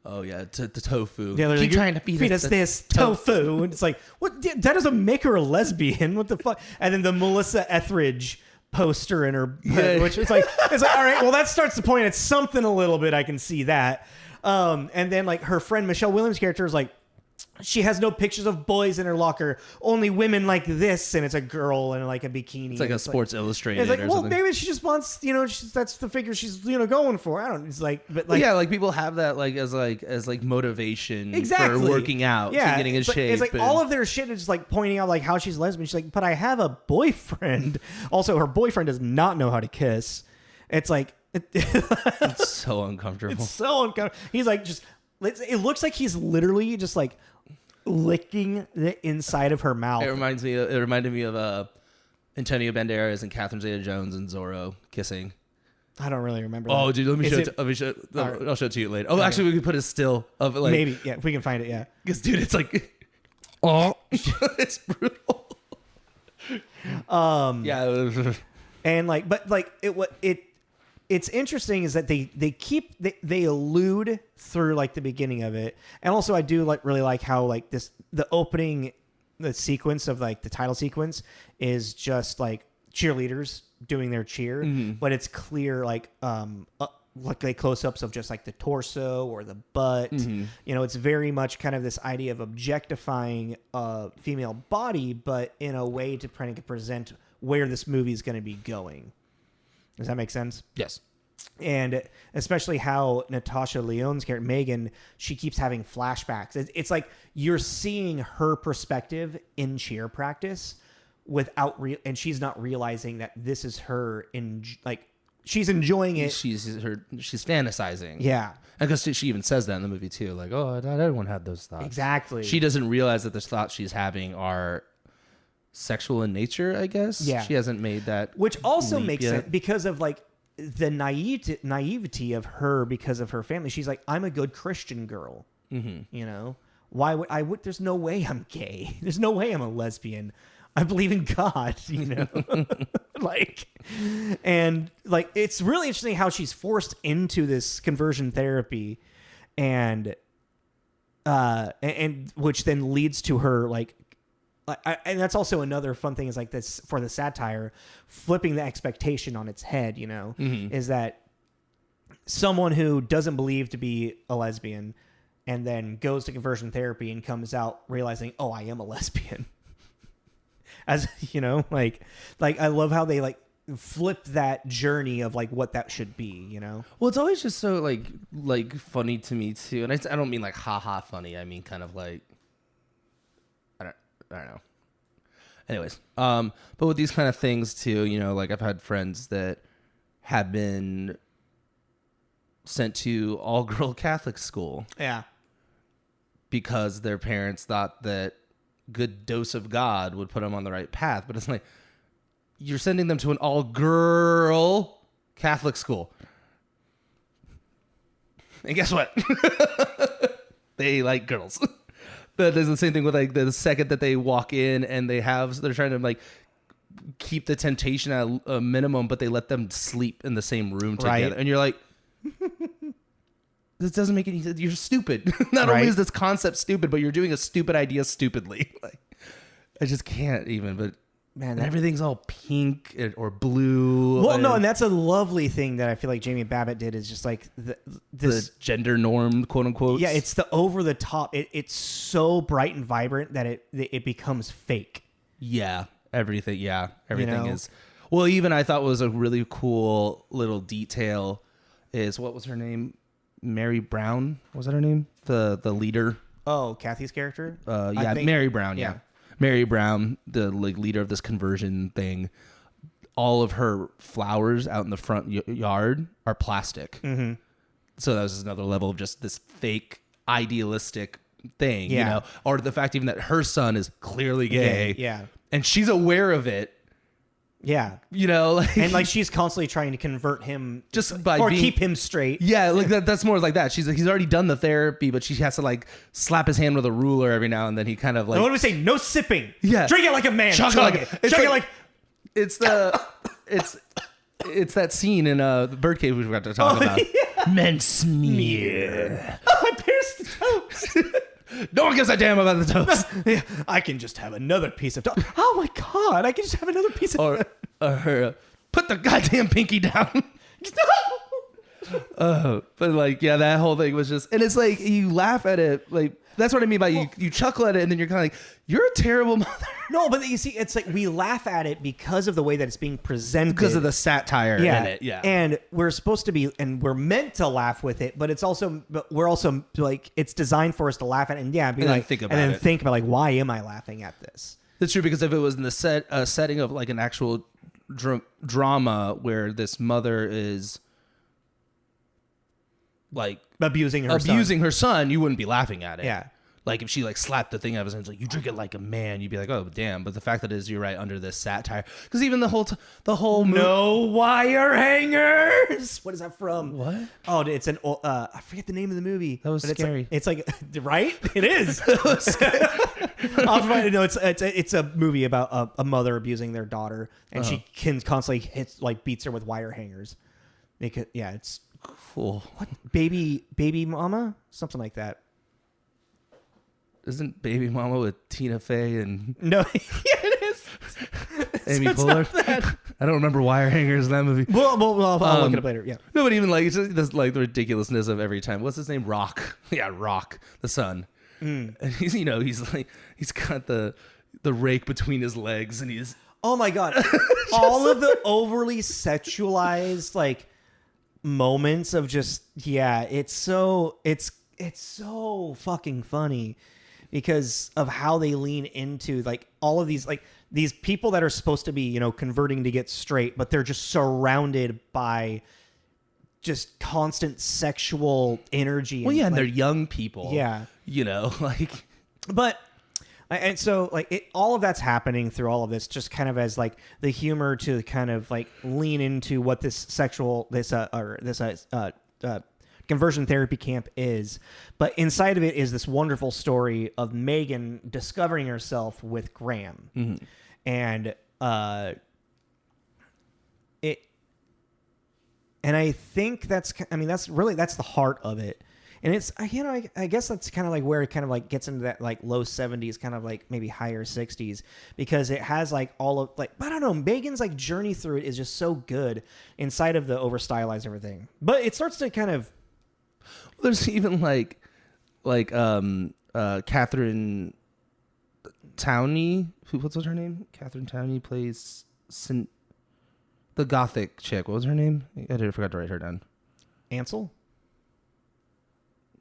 Oh yeah, the tofu. Yeah, keep trying to feed us this tofu. And it's like, what? That doesn't make her a lesbian. What the fuck? And then the Melissa Etheridge poster in her, which is like, it's like, all right, well, that starts to point at something a little bit. I can see that. And then like her friend Michelle Williams' character is like, she has no pictures of boys in her locker, only women like this, and it's a girl in like a bikini. It's like a Sports Illustrated. It's like, or well, something. maybe she just wants, you know, that's the figure she's, going for. I don't. It's like, but like, yeah, like people have that as motivation exactly. for working out, yeah, getting in shape. It's like all of their shit is just like pointing out like how she's lesbian. She's like, but I have a boyfriend. Also, her boyfriend does not know how to kiss. It's like it's so uncomfortable. It's so uncomfortable. He's like it looks like he's literally just like licking the inside of her mouth. It reminded me of Antonio Banderas and Catherine Zeta-Jones and Zorro kissing. I don't really remember. Oh, that. dude, let me show it. I'll show it to you later. Oh, actually, we could put a still of it. Like, maybe, yeah, if we can find it, yeah. Because, dude, it's like, oh, it's brutal. Yeah, and like, but like it's interesting is that they allude through like the beginning of it, and also I do really like how like the sequence of like the title sequence is just like cheerleaders doing their cheer, but it's clear like close-ups of just like the torso or the butt. You know, it's very much kind of this idea of objectifying a female body, but in a way to kind of present where this movie is going to be going. Does that make sense? Yes. And especially how Natasha Lyonne's character, Megan, she keeps having flashbacks. It's like you're seeing her perspective in cheer practice and she's not realizing that this is her she's enjoying it. She's fantasizing. Yeah. Because she even says that in the movie too. Like, oh, not everyone had those thoughts. Exactly. She doesn't realize that the thoughts she's having are sexual in nature, I guess. Yeah. She hasn't made that. Which also makes yet. sense because of like the naivety of her because of her family. She's like, I'm a good Christian girl. You know, why would there's no way I'm gay. There's no way I'm a lesbian. I believe in God, you know, and it's really interesting how she's forced into this conversion therapy and which then leads to her and that's also another fun thing is like this for the satire, flipping the expectation on its head, you know, is that someone who doesn't believe to be a lesbian and then goes to conversion therapy and comes out realizing, oh, I am a lesbian. As you know, like I love how they flip that journey of like what that should be, you know? Well, it's always just so like funny to me too, and I don't mean like haha funny. I mean kind of like I don't know. Anyways, but with these kind of things too, you know, like I've had friends that have been sent to all-girl Catholic school. Yeah. Because their parents thought that good dose of God would put them on the right path. But it's like, you're sending them to an all-girl Catholic school. And guess what? They like girls. But there's the same thing with like the second that they walk in and they're trying to like keep the temptation at a minimum, but they let them sleep in the same room together. Right. And you're like, this doesn't make any sense. You're stupid. Not only is this concept stupid, but you're doing a stupid idea stupidly. Like, I just can't even. But man, everything's all pink or blue. Well, no, and that's a lovely thing that I feel like Jamie Babbit did is just like this the gender norm, quote unquote. Yeah, it's the over the top. It's so bright and vibrant that it becomes fake. Yeah, everything. Yeah, everything is. Well, even I thought was a really cool little detail is what was her name? Mary Brown, was that her name? The leader. Oh, Cathy's character? Yeah, Mary Brown, yeah. Mary Brown, the like leader of this conversion thing. All of her flowers out in the front yard are plastic. Mm-hmm. So that was just another level of just this fake idealistic thing, you know? Or the fact even that her son is clearly gay. Yeah. And she's aware of it. Yeah, you know, and like she's constantly trying to convert him just by keep him straight. Yeah, like that's more like that. He's already done the therapy, but she has to like slap his hand with a ruler every now and then. He kind of like, what do we say? No sipping. Yeah, drink it like a man. Chug it. It's that scene in the Birdcage we forgot to talk about. Yeah. Men smear. I pierced the toast. No one gives a damn about the toast. Yeah, I can just have another piece of toast. Oh my god, I can just have another piece of or put the goddamn pinky down. But like, yeah, that whole thing was just, and it's like you laugh at it, like that's what I mean by you chuckle at it, and then you're kind of like, you're a terrible mother. No, but you see, it's like we laugh at it because of the way that it's being presented, because of the satire in it. Yeah, and we're supposed to be, and we're meant to laugh with it, but we're also like, it's designed for us to laugh at it, and think about like, why am I laughing at this? That's true, because if it was in the setting of like an actual drama where this mother is like abusing her son, you wouldn't be laughing at it. Yeah. Like if she like slapped the thing out of his hands, like you drink it like a man, you'd be like, oh damn. But the fact that you're right under this satire, because even the whole no wire hangers. What is that from? What? Oh, it's an I forget the name of the movie. That was scary. It's like right. It is. It's a movie about a mother abusing their daughter, and she can constantly beats her with wire hangers. It's cool. What baby mama, something like that. Isn't Baby Mama with Tina Fey and no? Yeah, it is. Amy Poehler. I don't remember wire hangers in that movie. I'll look it up later. Yeah. No, but even like it's just this, like the ridiculousness of every time. What's his name? Rock. Yeah, Rock, the son. And he's he's got the rake between his legs, and he's oh my god, all of the overly sexualized like moments of just it's so fucking funny. Because of how they lean into like all of these like these people that are supposed to be converting to get straight, but they're just surrounded by just constant sexual energy. Well, yeah, and they're young people. Yeah, but and so like all of that's happening through all of this, just kind of as like the humor to kind of like lean into what this conversion therapy camp is, but inside of it is this wonderful story of Megan discovering herself with Graham. Mm-hmm. And I think that's the heart of it. And it's I guess that's kind of like where it kind of like gets into that like low 70s, kind of like maybe higher 60s, because it has like all of like, I don't know, Megan's like journey through it is just so good inside of the over stylized everything, but it starts to kind of. There's even like Catherine Towney. What's her name? Catherine Towney plays the gothic chick. What was her name? I forgot to write her down. Ansel?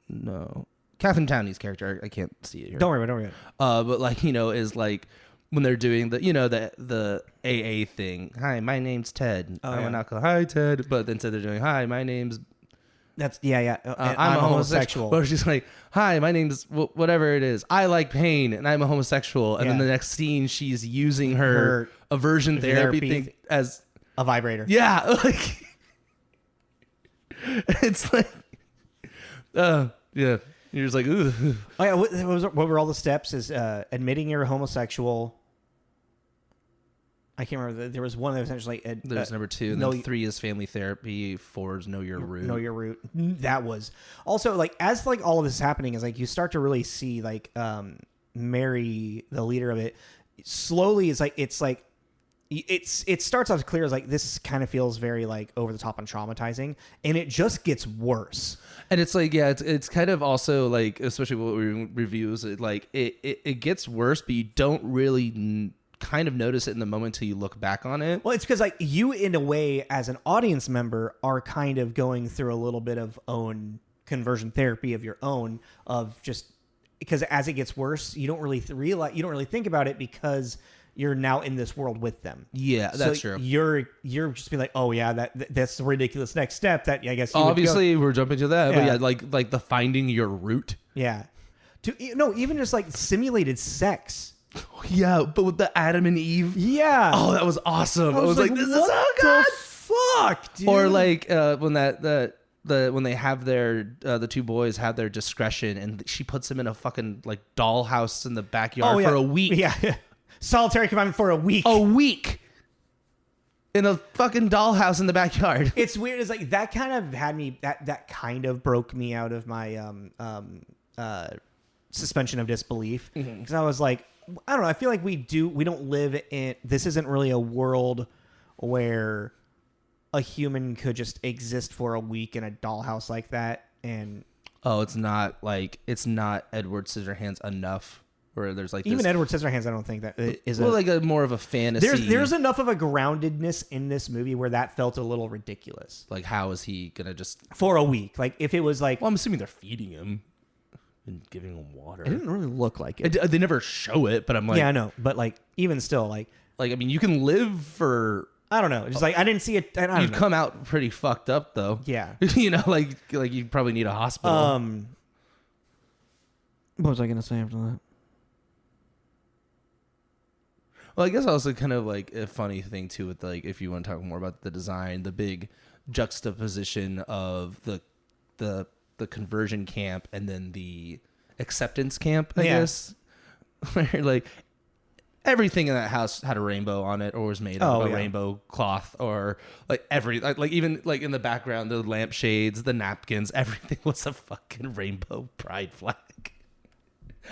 No. Catherine Towney's character. I can't see it here. Don't worry about it. But like, is like when they're doing the AA thing. Hi, my name's Ted. I'm an alcoholic. Hi, Ted. But instead they're doing, hi, my name's... I'm a homosexual. Or she's like, hi, my name's whatever it is. I like pain and I'm a homosexual. And then the next scene, she's using her aversion therapy thing as a vibrator. Yeah. Like, it's like, yeah. You're just like, ooh. Oh, yeah. What were all the steps? Is admitting you're a homosexual. I can't remember. There was one that was essentially... There's number 2. And then 3 is family therapy. 4 is know your root. Know your root. That was... Also, like, as like all of this is happening, is like you start to really see like Mary, the leader of it, slowly is like... It starts off clear as like this kind of feels very like over the top and traumatizing, and it just gets worse. And it's like, yeah, it's kind of also like, especially what we review, is like it gets worse, but you don't really kind of notice it in the moment till you look back on it. Well, it's because like you, in a way, as an audience member, are kind of going through a little bit of own conversion therapy of your own, of just because as it gets worse, you don't really realize, you don't really think about it because you're now in this world with them. Yeah, that's true. You're just being like, oh yeah, that's the ridiculous next step that I guess you obviously we're jumping to that, but yeah, like the finding your root. Yeah, even just like simulated sex. Yeah, but with the Adam and Eve. Yeah. Oh, that was awesome. I was like, this is so good. Fuck, dude. Or like when when they have their the 2 boys have their discretion, and she puts them in a fucking like dollhouse in the backyard for a week. Yeah. Solitary confinement for a week. A week. In a fucking dollhouse in the backyard. It's weird. It's like that kind of had me. That kind of broke me out of my suspension of disbelief, because I was like, I don't know. I feel like we don't live in. This isn't really a world where a human could just exist for a week in a dollhouse like that. And it's not Edward Scissorhands enough. Where there's like even Edward Scissorhands, I don't think that is like a more of a fantasy. There's enough of a groundedness in this movie where that felt a little ridiculous. Like, how is he gonna just for a week? Like, if it was like, well, I'm assuming they're feeding him and giving him water. It didn't really look like it. They never show it, but I'm like, yeah, I know, but like even still, like I mean, you can live for. I don't know. Just like I didn't see it. You'd come out pretty fucked up though. Yeah, like you probably need a hospital. What was I gonna say after that? Well, I guess also kind of like a funny thing too with like, if you want to talk more about the design, the big juxtaposition of the conversion camp and then the acceptance camp, I guess. Where like everything in that house had a rainbow on it or was made of a rainbow cloth, or like like even like in the background, the lampshades, the napkins, everything was a fucking rainbow pride flag.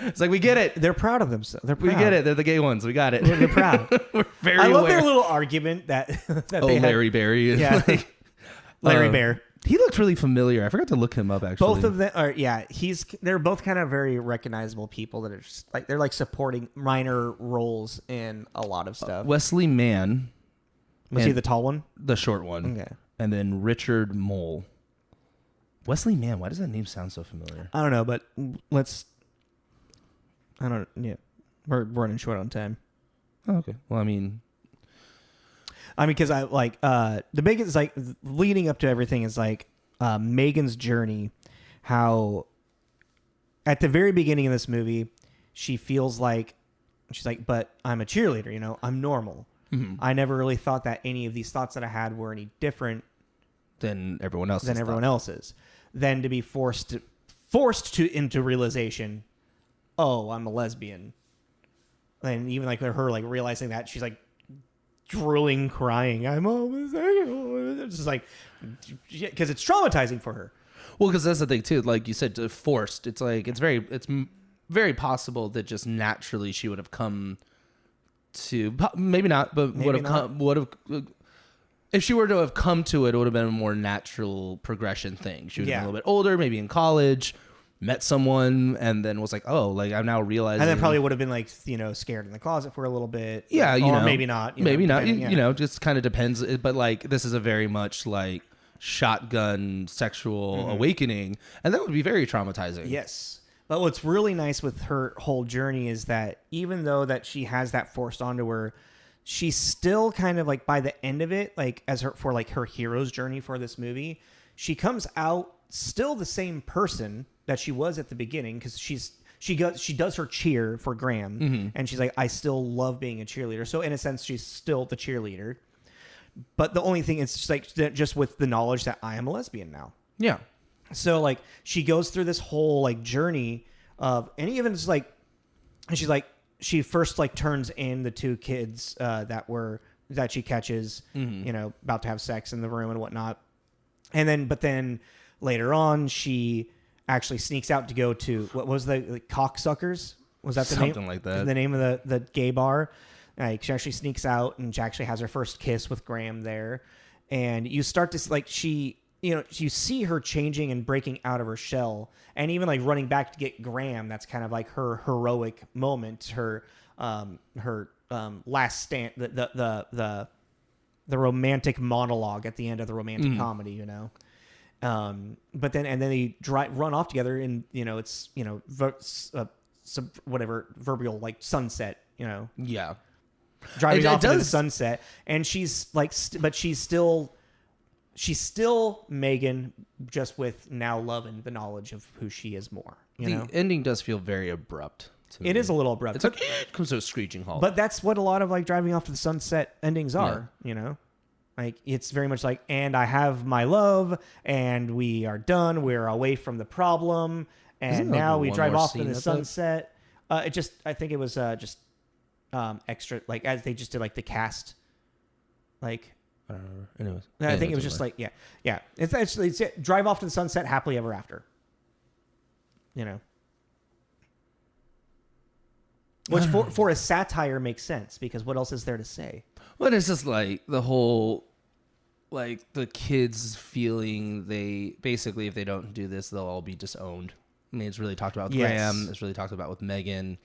It's like, we get it. They're proud of themselves. They're proud. We get it. They're the gay ones. We got it. They're proud. We're very I love aware. their little argument that they had. Larry Berry. Yeah. Larry Bear. He looked really familiar. I forgot to look him up, actually. Both of them are, they're both kind of very recognizable people that are just like, they're like supporting minor roles in a lot of stuff. Wesley Mann. Was he the tall one? The short one. Okay. And then Richard Mole. Wesley Mann. Why does that name sound so familiar? I don't know, but we're running short on time. Oh, okay. Well, I mean, because I like the biggest, like, leading up to everything is like Megan's journey. How at the very beginning of this movie, she feels like she's like, but I'm a cheerleader, I'm normal. Mm-hmm. I never really thought that any of these thoughts that I had were any different than everyone else's. Then to be forced into realization, oh, I'm a lesbian. And even like her like realizing that, she's like drooling, crying, I'm homosexual. It's just like, because it's traumatizing for her. Well, because that's the thing too. Like you said, forced. It's like it's very possible that just naturally she would have come to, maybe not, but would have if she were to have come to it, it would have been a more natural progression thing. She would have been a little bit older, maybe in college. met someone and then was like, oh, like I'm now realizing. And then probably would have been like, scared in the closet for a little bit. Yeah, or maybe not. Maybe not. You know, just kind of depends. But like, this is a very much like shotgun sexual awakening, and that would be very traumatizing. Yes. But what's really nice with her whole journey is that even though that she has that forced onto her, she's still kind of like by the end of it, like as her for like her hero's journey for this movie, she comes out still the same person that she was at the beginning, because she does her cheer for Graham, and she's like, I still love being a cheerleader. So in a sense, she's still the cheerleader. But the only thing is just like just with the knowledge that I am a lesbian now. Yeah. So like she goes through this whole like journey of, and even it's like, she's like, she first like turns in the two kids that she catches, about to have sex in the room and whatnot. And then, but then later on, she actually sneaks out to go to, what was the cocksuckers? Was that the name? Something like that. The name of the gay bar. Like she actually sneaks out and she actually has her first kiss with Graham there. And you start to like, you see her changing and breaking out of her shell, and even like running back to get Graham. That's kind of like her heroic moment, her last stand, the romantic monologue at the end of the romantic comedy, But then they run off together, and it's proverbial like sunset, Yeah. driving off into the sunset, and she's like, but she's still Megan, just with now love and the knowledge of who she is more. The ending does feel very abrupt to me. It is a little abrupt. It's like, it comes to a screeching halt. But that's what a lot of like driving off to the sunset endings are, Like it's very much like, and I have my love, and we are done. We're away from the problem, and now we drive off to the sunset. I think it was just extra, like as they just did like the cast, like. I don't remember. Anyways, I think it was just like, yeah. It's actually drive off to the sunset, happily ever after. Which for a satire makes sense, because what else is there to say? Well, it's just like the whole, like the kids feeling they basically, if they don't do this, they'll all be disowned. I mean, it's really talked about with Graham. It's really talked about with Megan.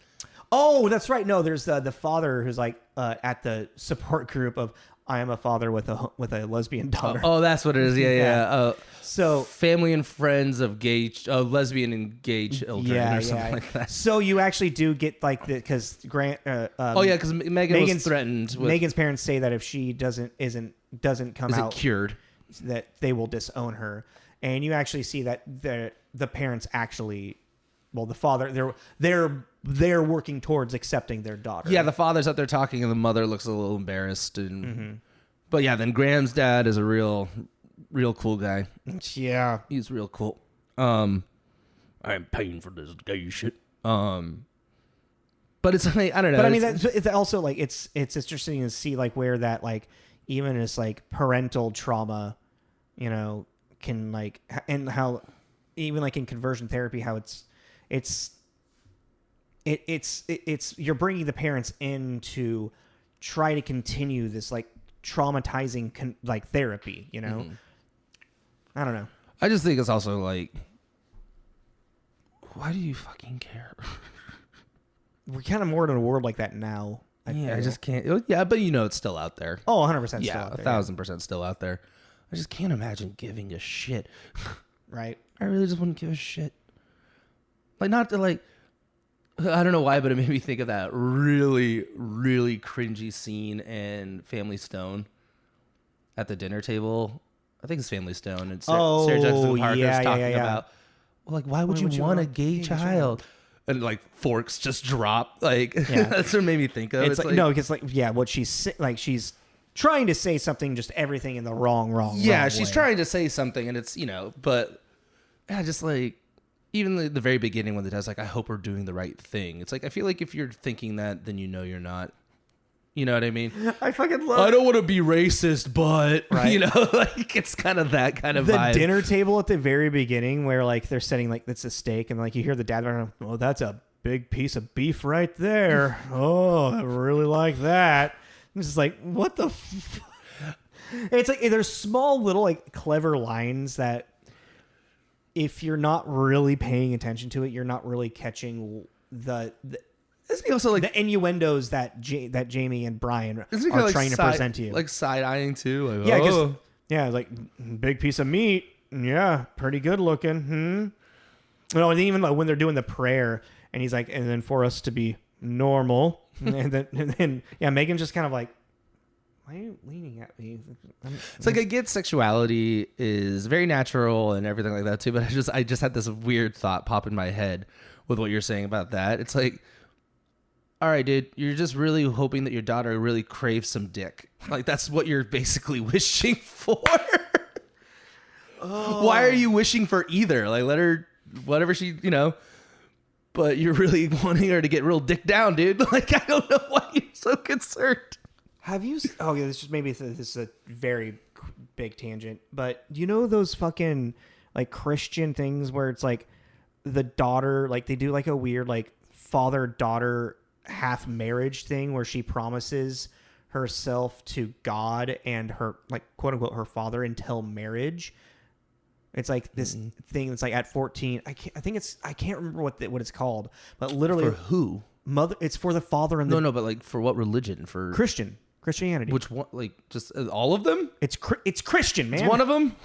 Oh, that's right. No, there's the father who's like at the support group of, I am a father with a lesbian daughter. Oh, that's what it is. Yeah. So family and friends of gay, lesbian and gay children, or something like that. So you actually do get like because Grant. Because Megan was threatened. Megan's parents say that if she doesn't come out cured, that they will disown her, and you actually see that the parents actually, well, the father they're working towards accepting their daughter. Yeah, the father's out there talking, and the mother looks a little embarrassed. But yeah, then Graham's dad is a real cool guy. Yeah, he's real cool. I'm paying for this gay shit. But it's like, I don't know. But I mean, it's also like it's interesting to see like where that like even as like parental trauma, can like, and how even like in conversion therapy, how it's you're bringing the parents in to try to continue this like traumatizing like therapy, I don't know. I just think it's also like, why do you fucking care? We're kind of more in a world like that now. I just can't. Yeah, but it's still out there. Oh, 100% still yeah, out there. 1,000% still out there. I just can't imagine giving a shit. Right. I really just wouldn't give a shit. Like, not to like, I don't know why, but it made me think of that really, really cringy scene in Family Stone at the dinner table. I think it's Family Stone. And Sarah Jessica Parker's talking about, well, like, why would you want a gay child? And like forks just drop. Like, that's what it made me think of. It's like, no, because like, what she's trying to say something, just everything in the wrong she's way. Trying to say something, and it's, but just like, even the very beginning when it does, like, I hope we're doing the right thing. It's like, I feel like if you're thinking that, then you're not. You know what I mean? I fucking love I don't want to be racist, but, right. Like, it's kind of that kind of vibe. The dinner table at the very beginning where, like, they're setting, like, it's a steak, and, like, you hear the dad going, oh, that's a big piece of beef right there. Oh, I really like that. It's just like, what the It's like, there's small little, like, clever lines that if you're not really paying attention to it, you're not really catching the Isn't he also like the innuendos that Jamie and Brian are like trying to present to you? Like side eyeing too. Like, Yeah, yeah, like big piece of meat. Yeah, pretty good looking. No, and even like when they're doing the prayer, and he's like, and then for us to be normal, and then yeah, Megan's just kind of like, why are you leaning at me? It's like I get sexuality is very natural and everything like that too, but I just had this weird thought pop in my head with what you're saying about that. It's like, all right, dude, you're just really hoping that your daughter really craves some dick. Like that's what you're basically wishing for. Why are you wishing for either? Like let her, whatever she, but you're really wanting her to get real dick down, dude. Like I don't know why you're so concerned. Have you? Oh yeah, this is a very big tangent, but do you know those fucking like Christian things where it's like the daughter, like they do like a weird like father-daughter half marriage thing where she promises herself to God and her like quote unquote her father until marriage. It's like this thing that's like at 14. I can't remember what it's called, but literally For who? Mother. It's for the father and the No, but like for what religion? For Christianity. Which one? Like just all of them? It's Christian, man. It's one of them.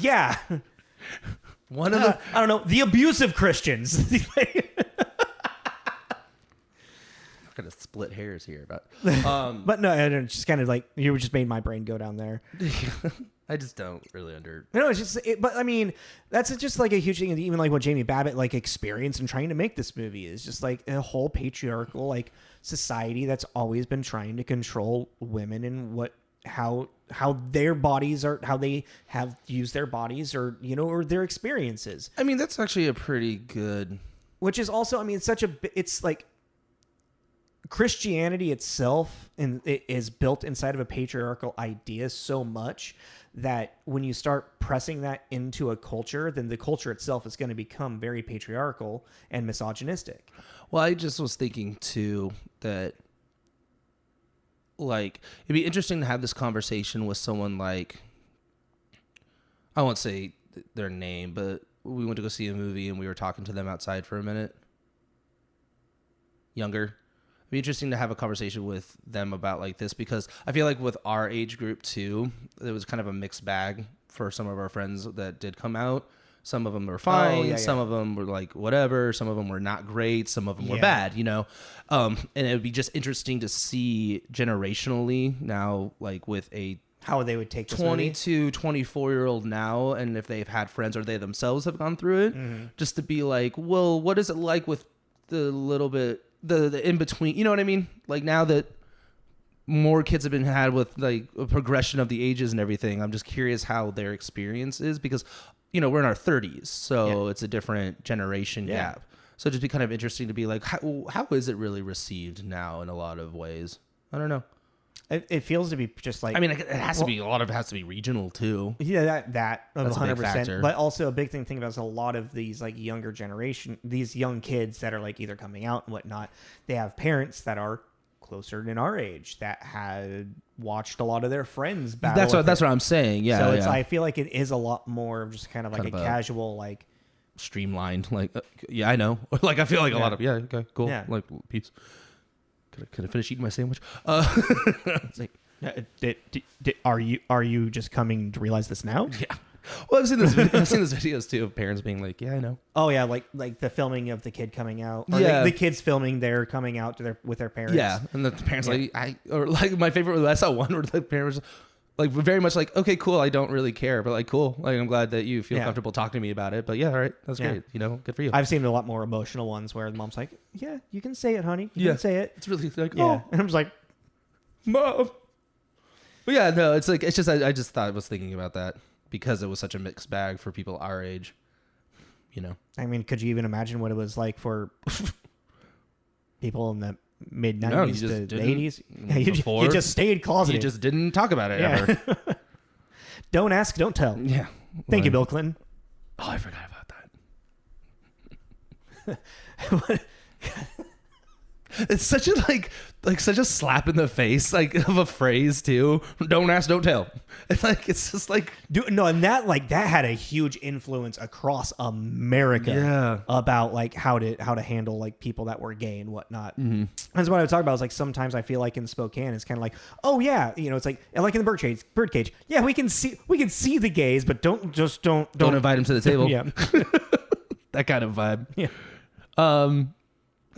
Yeah. One of them. I don't know. The abusive Christians. Kind of split hairs here, but but no, it's just kind of like you just made my brain go down there. I just don't really No, it's just. But I mean, that's just like a huge thing. Even like what Jamie Babbit like experienced in trying to make this movie is just like a whole patriarchal like society that's always been trying to control women and how their bodies are, how they have used their bodies, or or their experiences. I mean, that's actually a pretty good. Which is also, I mean, it's like. Christianity itself and it is built inside of a patriarchal idea so much that when you start pressing that into a culture, then the culture itself is going to become very patriarchal and misogynistic. Well, I just was thinking too that like it'd be interesting to have this conversation with someone like, I won't say their name, but we went to go see a movie and we were talking to them outside for a minute. Younger. Be interesting to have a conversation with them about like this, because I feel like with our age group too, it was kind of a mixed bag for some of our friends that did come out. Some of them were fine. Some of them were like whatever. Some of them were not great. Some of them were bad, and it would be just interesting to see generationally now, like with a how they would take this 22, 24-year-old now, and if they've had friends or they themselves have gone through it, just to be like, well, what is it like with the little bit the in between, you know what I mean? Like now that more kids have been had with like a progression of the ages and everything, I'm just curious how their experience is, because we're in our 30s, so it's a different generation gap. So it'd just be kind of interesting to be like, how is it really received now in a lot of ways? I don't know. It feels to be just like, I mean, it has to be, a lot of it has to be regional too. Yeah, that's 100%. But also a big thing about is a lot of these like younger generation, these young kids that are like either coming out and whatnot, they have parents that are closer than our age that had watched a lot of their friends battle. That's what I'm saying. Yeah. So I feel like it is a lot more of just kind of like a casual, like streamlined, like, I know. Like, I feel like a lot of, okay, cool. Yeah. Like, peace. Could I finish eating my sandwich? It's like, are you just coming to realize this now? Yeah. Well, I've seen those videos too of parents being like, yeah, I know. Oh yeah, like the filming of the kid coming out. Or the kids filming their coming out with their parents. Yeah, and the parents like my favorite. I saw one where the parents like very much like, okay, cool, I don't really care, but like, cool, like I'm glad that you feel comfortable talking to me about it. But yeah, all right, that's great. Good for you. I've seen a lot more emotional ones where the mom's like, yeah, you can say it, honey. You can say it. It's really like, and I'm just like, Mom. But yeah, no, it's just I just thought I was thinking about that because it was such a mixed bag for people our age. I mean, could you even imagine what it was like for people in the mid 90s to the 80s? Yeah, you just stayed closeted. You just didn't talk about it ever. Don't ask, don't tell. Yeah. Thank you, Bill Clinton. Oh, I forgot about that. It's such a like such a slap in the face like of a phrase too. Don't ask, don't tell. It's just like No, and that had a huge influence across America about like how to handle like people that were gay and whatnot. Mm-hmm. That's what I was talking about. Is like sometimes I feel like in Spokane it's kind of like, oh yeah, it's like in the birdcage. Yeah, we can see the gays, but don't invite them to the table. Yeah, that kind of vibe. Yeah.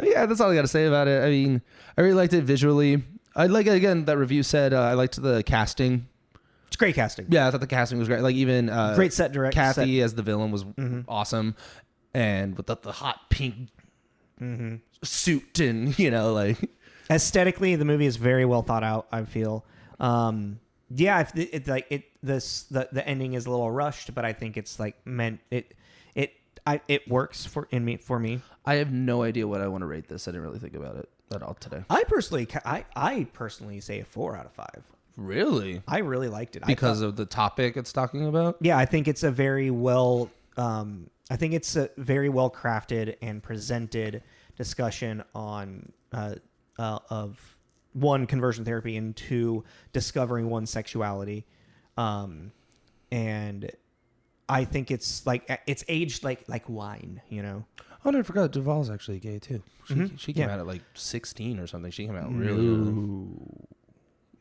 Yeah, that's all I got to say about it. I mean, I really liked it visually. I like it again. That review said I liked the casting. It's great casting. Yeah, I thought the casting was great. Like even great set direct. Cathy as the villain was awesome, and with the hot pink suit and like aesthetically, the movie is very well thought out. I feel. The ending is a little rushed, but I think it's like meant it works for me. I have no idea what I want to rate this. I didn't really think about it at all today. I personally say a 4 out of 5. Really? I really liked it because of the topic it's talking about. Yeah, I think it's a very well crafted and presented discussion on of one, conversion therapy, and 2, discovering one's sexuality, and I think it's like it's aged like wine, Oh, no, I forgot. DuVall's actually gay too. She came out at like 16 or something. She came out really early.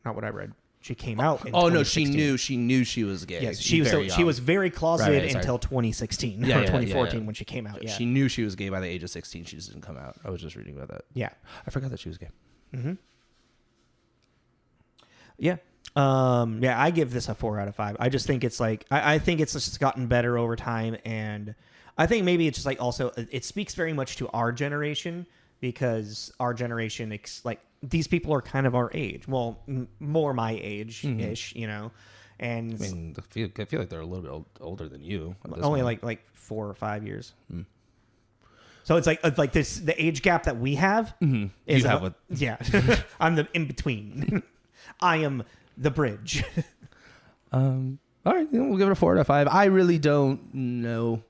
Not what I read. She came out. In oh no, she knew she was gay. Yes, she was very closeted until 2016 or 2014 when she came out. Yeah, she knew she was gay by the age of 16. She just didn't come out. I was just reading about that. Yeah, I forgot that she was gay. Mm-hmm. Yeah. I give this a 4 out of 5. I just think it's like I think it's just gotten better over time, and I think maybe it's just like also it speaks very much to our generation, because our generation like these people are kind of our age, well, more my age ish, and I mean, I feel like they're a little bit older than you. Only like 4 or 5 years. Mm. So it's like this the age gap that we have is yeah. I'm the in between. I am the bridge. All right, we'll give it a 4 out of 5. I really don't know,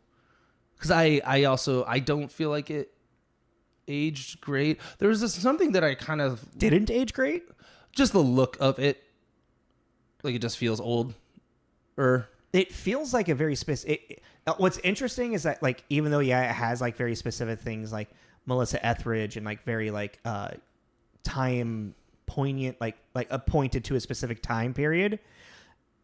because I don't feel like it aged great. There was something that I kind of didn't age great. Just the look of it, like it just feels old. It feels like a very specific. What's interesting is that like even though it has like very specific things like Melissa Etheridge and like very like time poignant like appointed to a specific time period,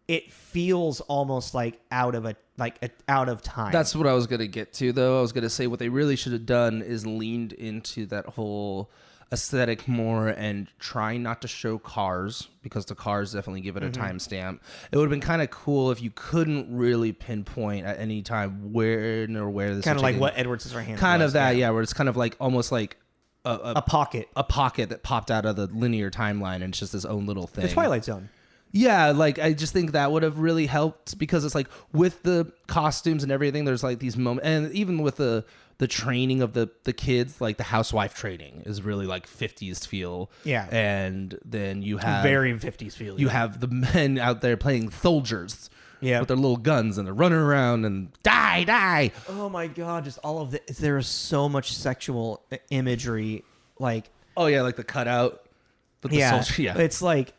it feels almost like out of time. That's what I was gonna get to, though. I was gonna say what they really should have done is leaned into that whole aesthetic more and try not to show cars, because the cars definitely give it a timestamp. It would have been kind of cool if you couldn't really pinpoint at any time where this kind of like what Edward Scissorhands kind of that, where it's kind of like almost like a pocket that popped out of the linear timeline, and it's just its own little thing. The Twilight Zone. Yeah, like I just think that would have really helped, because it's like with the costumes and everything, there's like these moments, and even with the training of the kids, like the housewife training is really like 50s feel. Yeah. And then you have very 50s feel. You have the men out there playing soldiers. Yeah. With their little guns, and they're running around and die. Oh my God. Just all of this. There is so much sexual imagery. Like, oh yeah. Like the cutout. But the soldier, yeah. It's like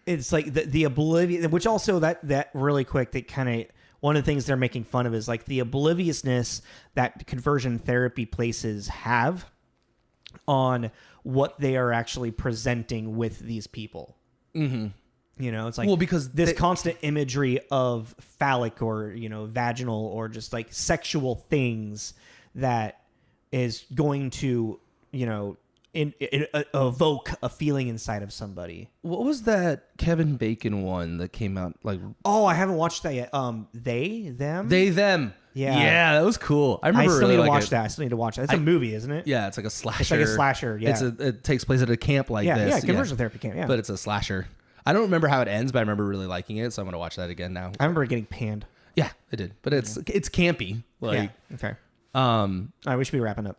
the oblivion, which also that really quick, that kind of, one of the things they're making fun of is like the obliviousness that conversion therapy places have on what they are actually presenting with these people. Mm-hmm. It's like, well, because this constant imagery of phallic or, vaginal or just like sexual things that is going to, evoke a feeling inside of somebody. What was that Kevin Bacon one that came out like? Oh, I haven't watched that yet. They, them. Yeah, that was cool. I remember. I still need to watch that. It's a movie, isn't it? Yeah, it's like a slasher. It's like a slasher. Yeah, it takes place at a camp like this. Yeah, conversion therapy camp. Yeah, but it's a slasher. I don't remember how it ends, but I remember really liking it, so I'm gonna watch that again now. I remember getting panned. Yeah, I did, but it's campy. Like, yeah. Okay. All right, we should be wrapping up.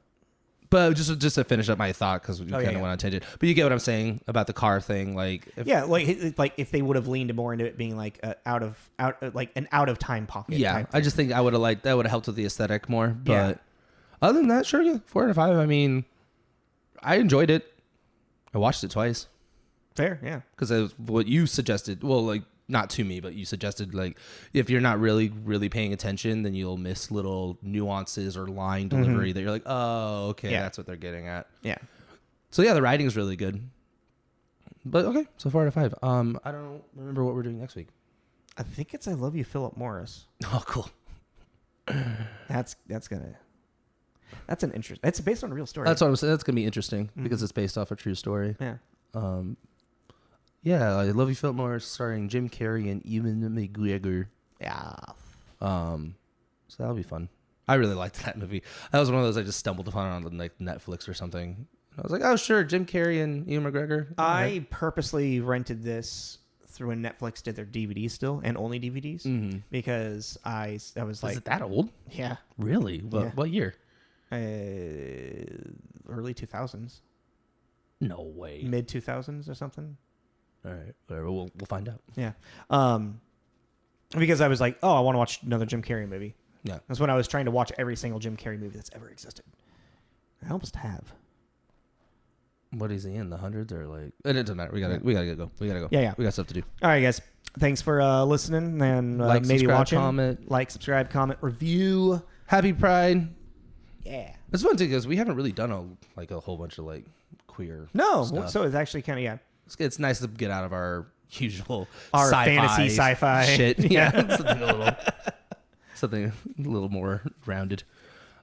But just to finish up my thought, because we kind of went on a tangent. But you get what I'm saying about the car thing, like if they would have leaned more into it being like an out of time pocket. Yeah, I just think I would have that would have helped with the aesthetic more. But other than that, sure, 4 out of 5. I mean, I enjoyed it. I watched it twice. Fair, yeah. Because what you suggested, well, like, not to me, but you suggested, like, if you're not really paying attention, then you'll miss little nuances or line delivery that you're like, oh, okay, that's what they're getting at. Yeah. So, yeah, the writing is really good. But, okay, so 4 out of 5. I don't remember what we're doing next week. I think it's I Love You, Philip Morris. Oh, cool. That's an interest. It's based on a real story. That's what I'm saying. That's going to be interesting because it's based off a true story. Yeah. Yeah, I Love You, Philip Morris, starring Jim Carrey and Ewan McGregor. Yeah. So that'll be fun. I really liked that movie. That was one of those I just stumbled upon on like Netflix or something. I was like, oh sure, Jim Carrey and Ewan McGregor. I purposely rented this through when Netflix did their DVDs still and only DVDs because I was like, is it that old? Yeah. Really? What year? Early 2000s. No way. Mid 2000s or something. All right, whatever. We'll find out. Yeah. Because I was like, oh, I want to watch another Jim Carrey movie. Yeah. That's when I was trying to watch every single Jim Carrey movie that's ever existed. I almost have. What is he in? The hundreds or like? It doesn't matter. We gotta go. We gotta go. Yeah. We got stuff to do. All right, guys. Thanks for listening and like, maybe watching. Comment. Like, subscribe, comment, review. Happy Pride. Yeah. It's fun too because we haven't really done a whole bunch of like queer. No. Stuff. So it's actually kind of It's nice to get out of our usual fantasy sci-fi shit. Yeah, something a little more rounded.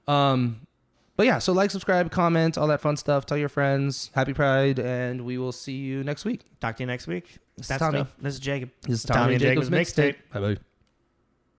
But yeah, so like, subscribe, comment, all that fun stuff. Tell your friends. Happy Pride, and we will see you next week. Talk to you next week. This is Tommy. This is Jacob. This is Tommy and Jacob's Mixtape. Bye bye.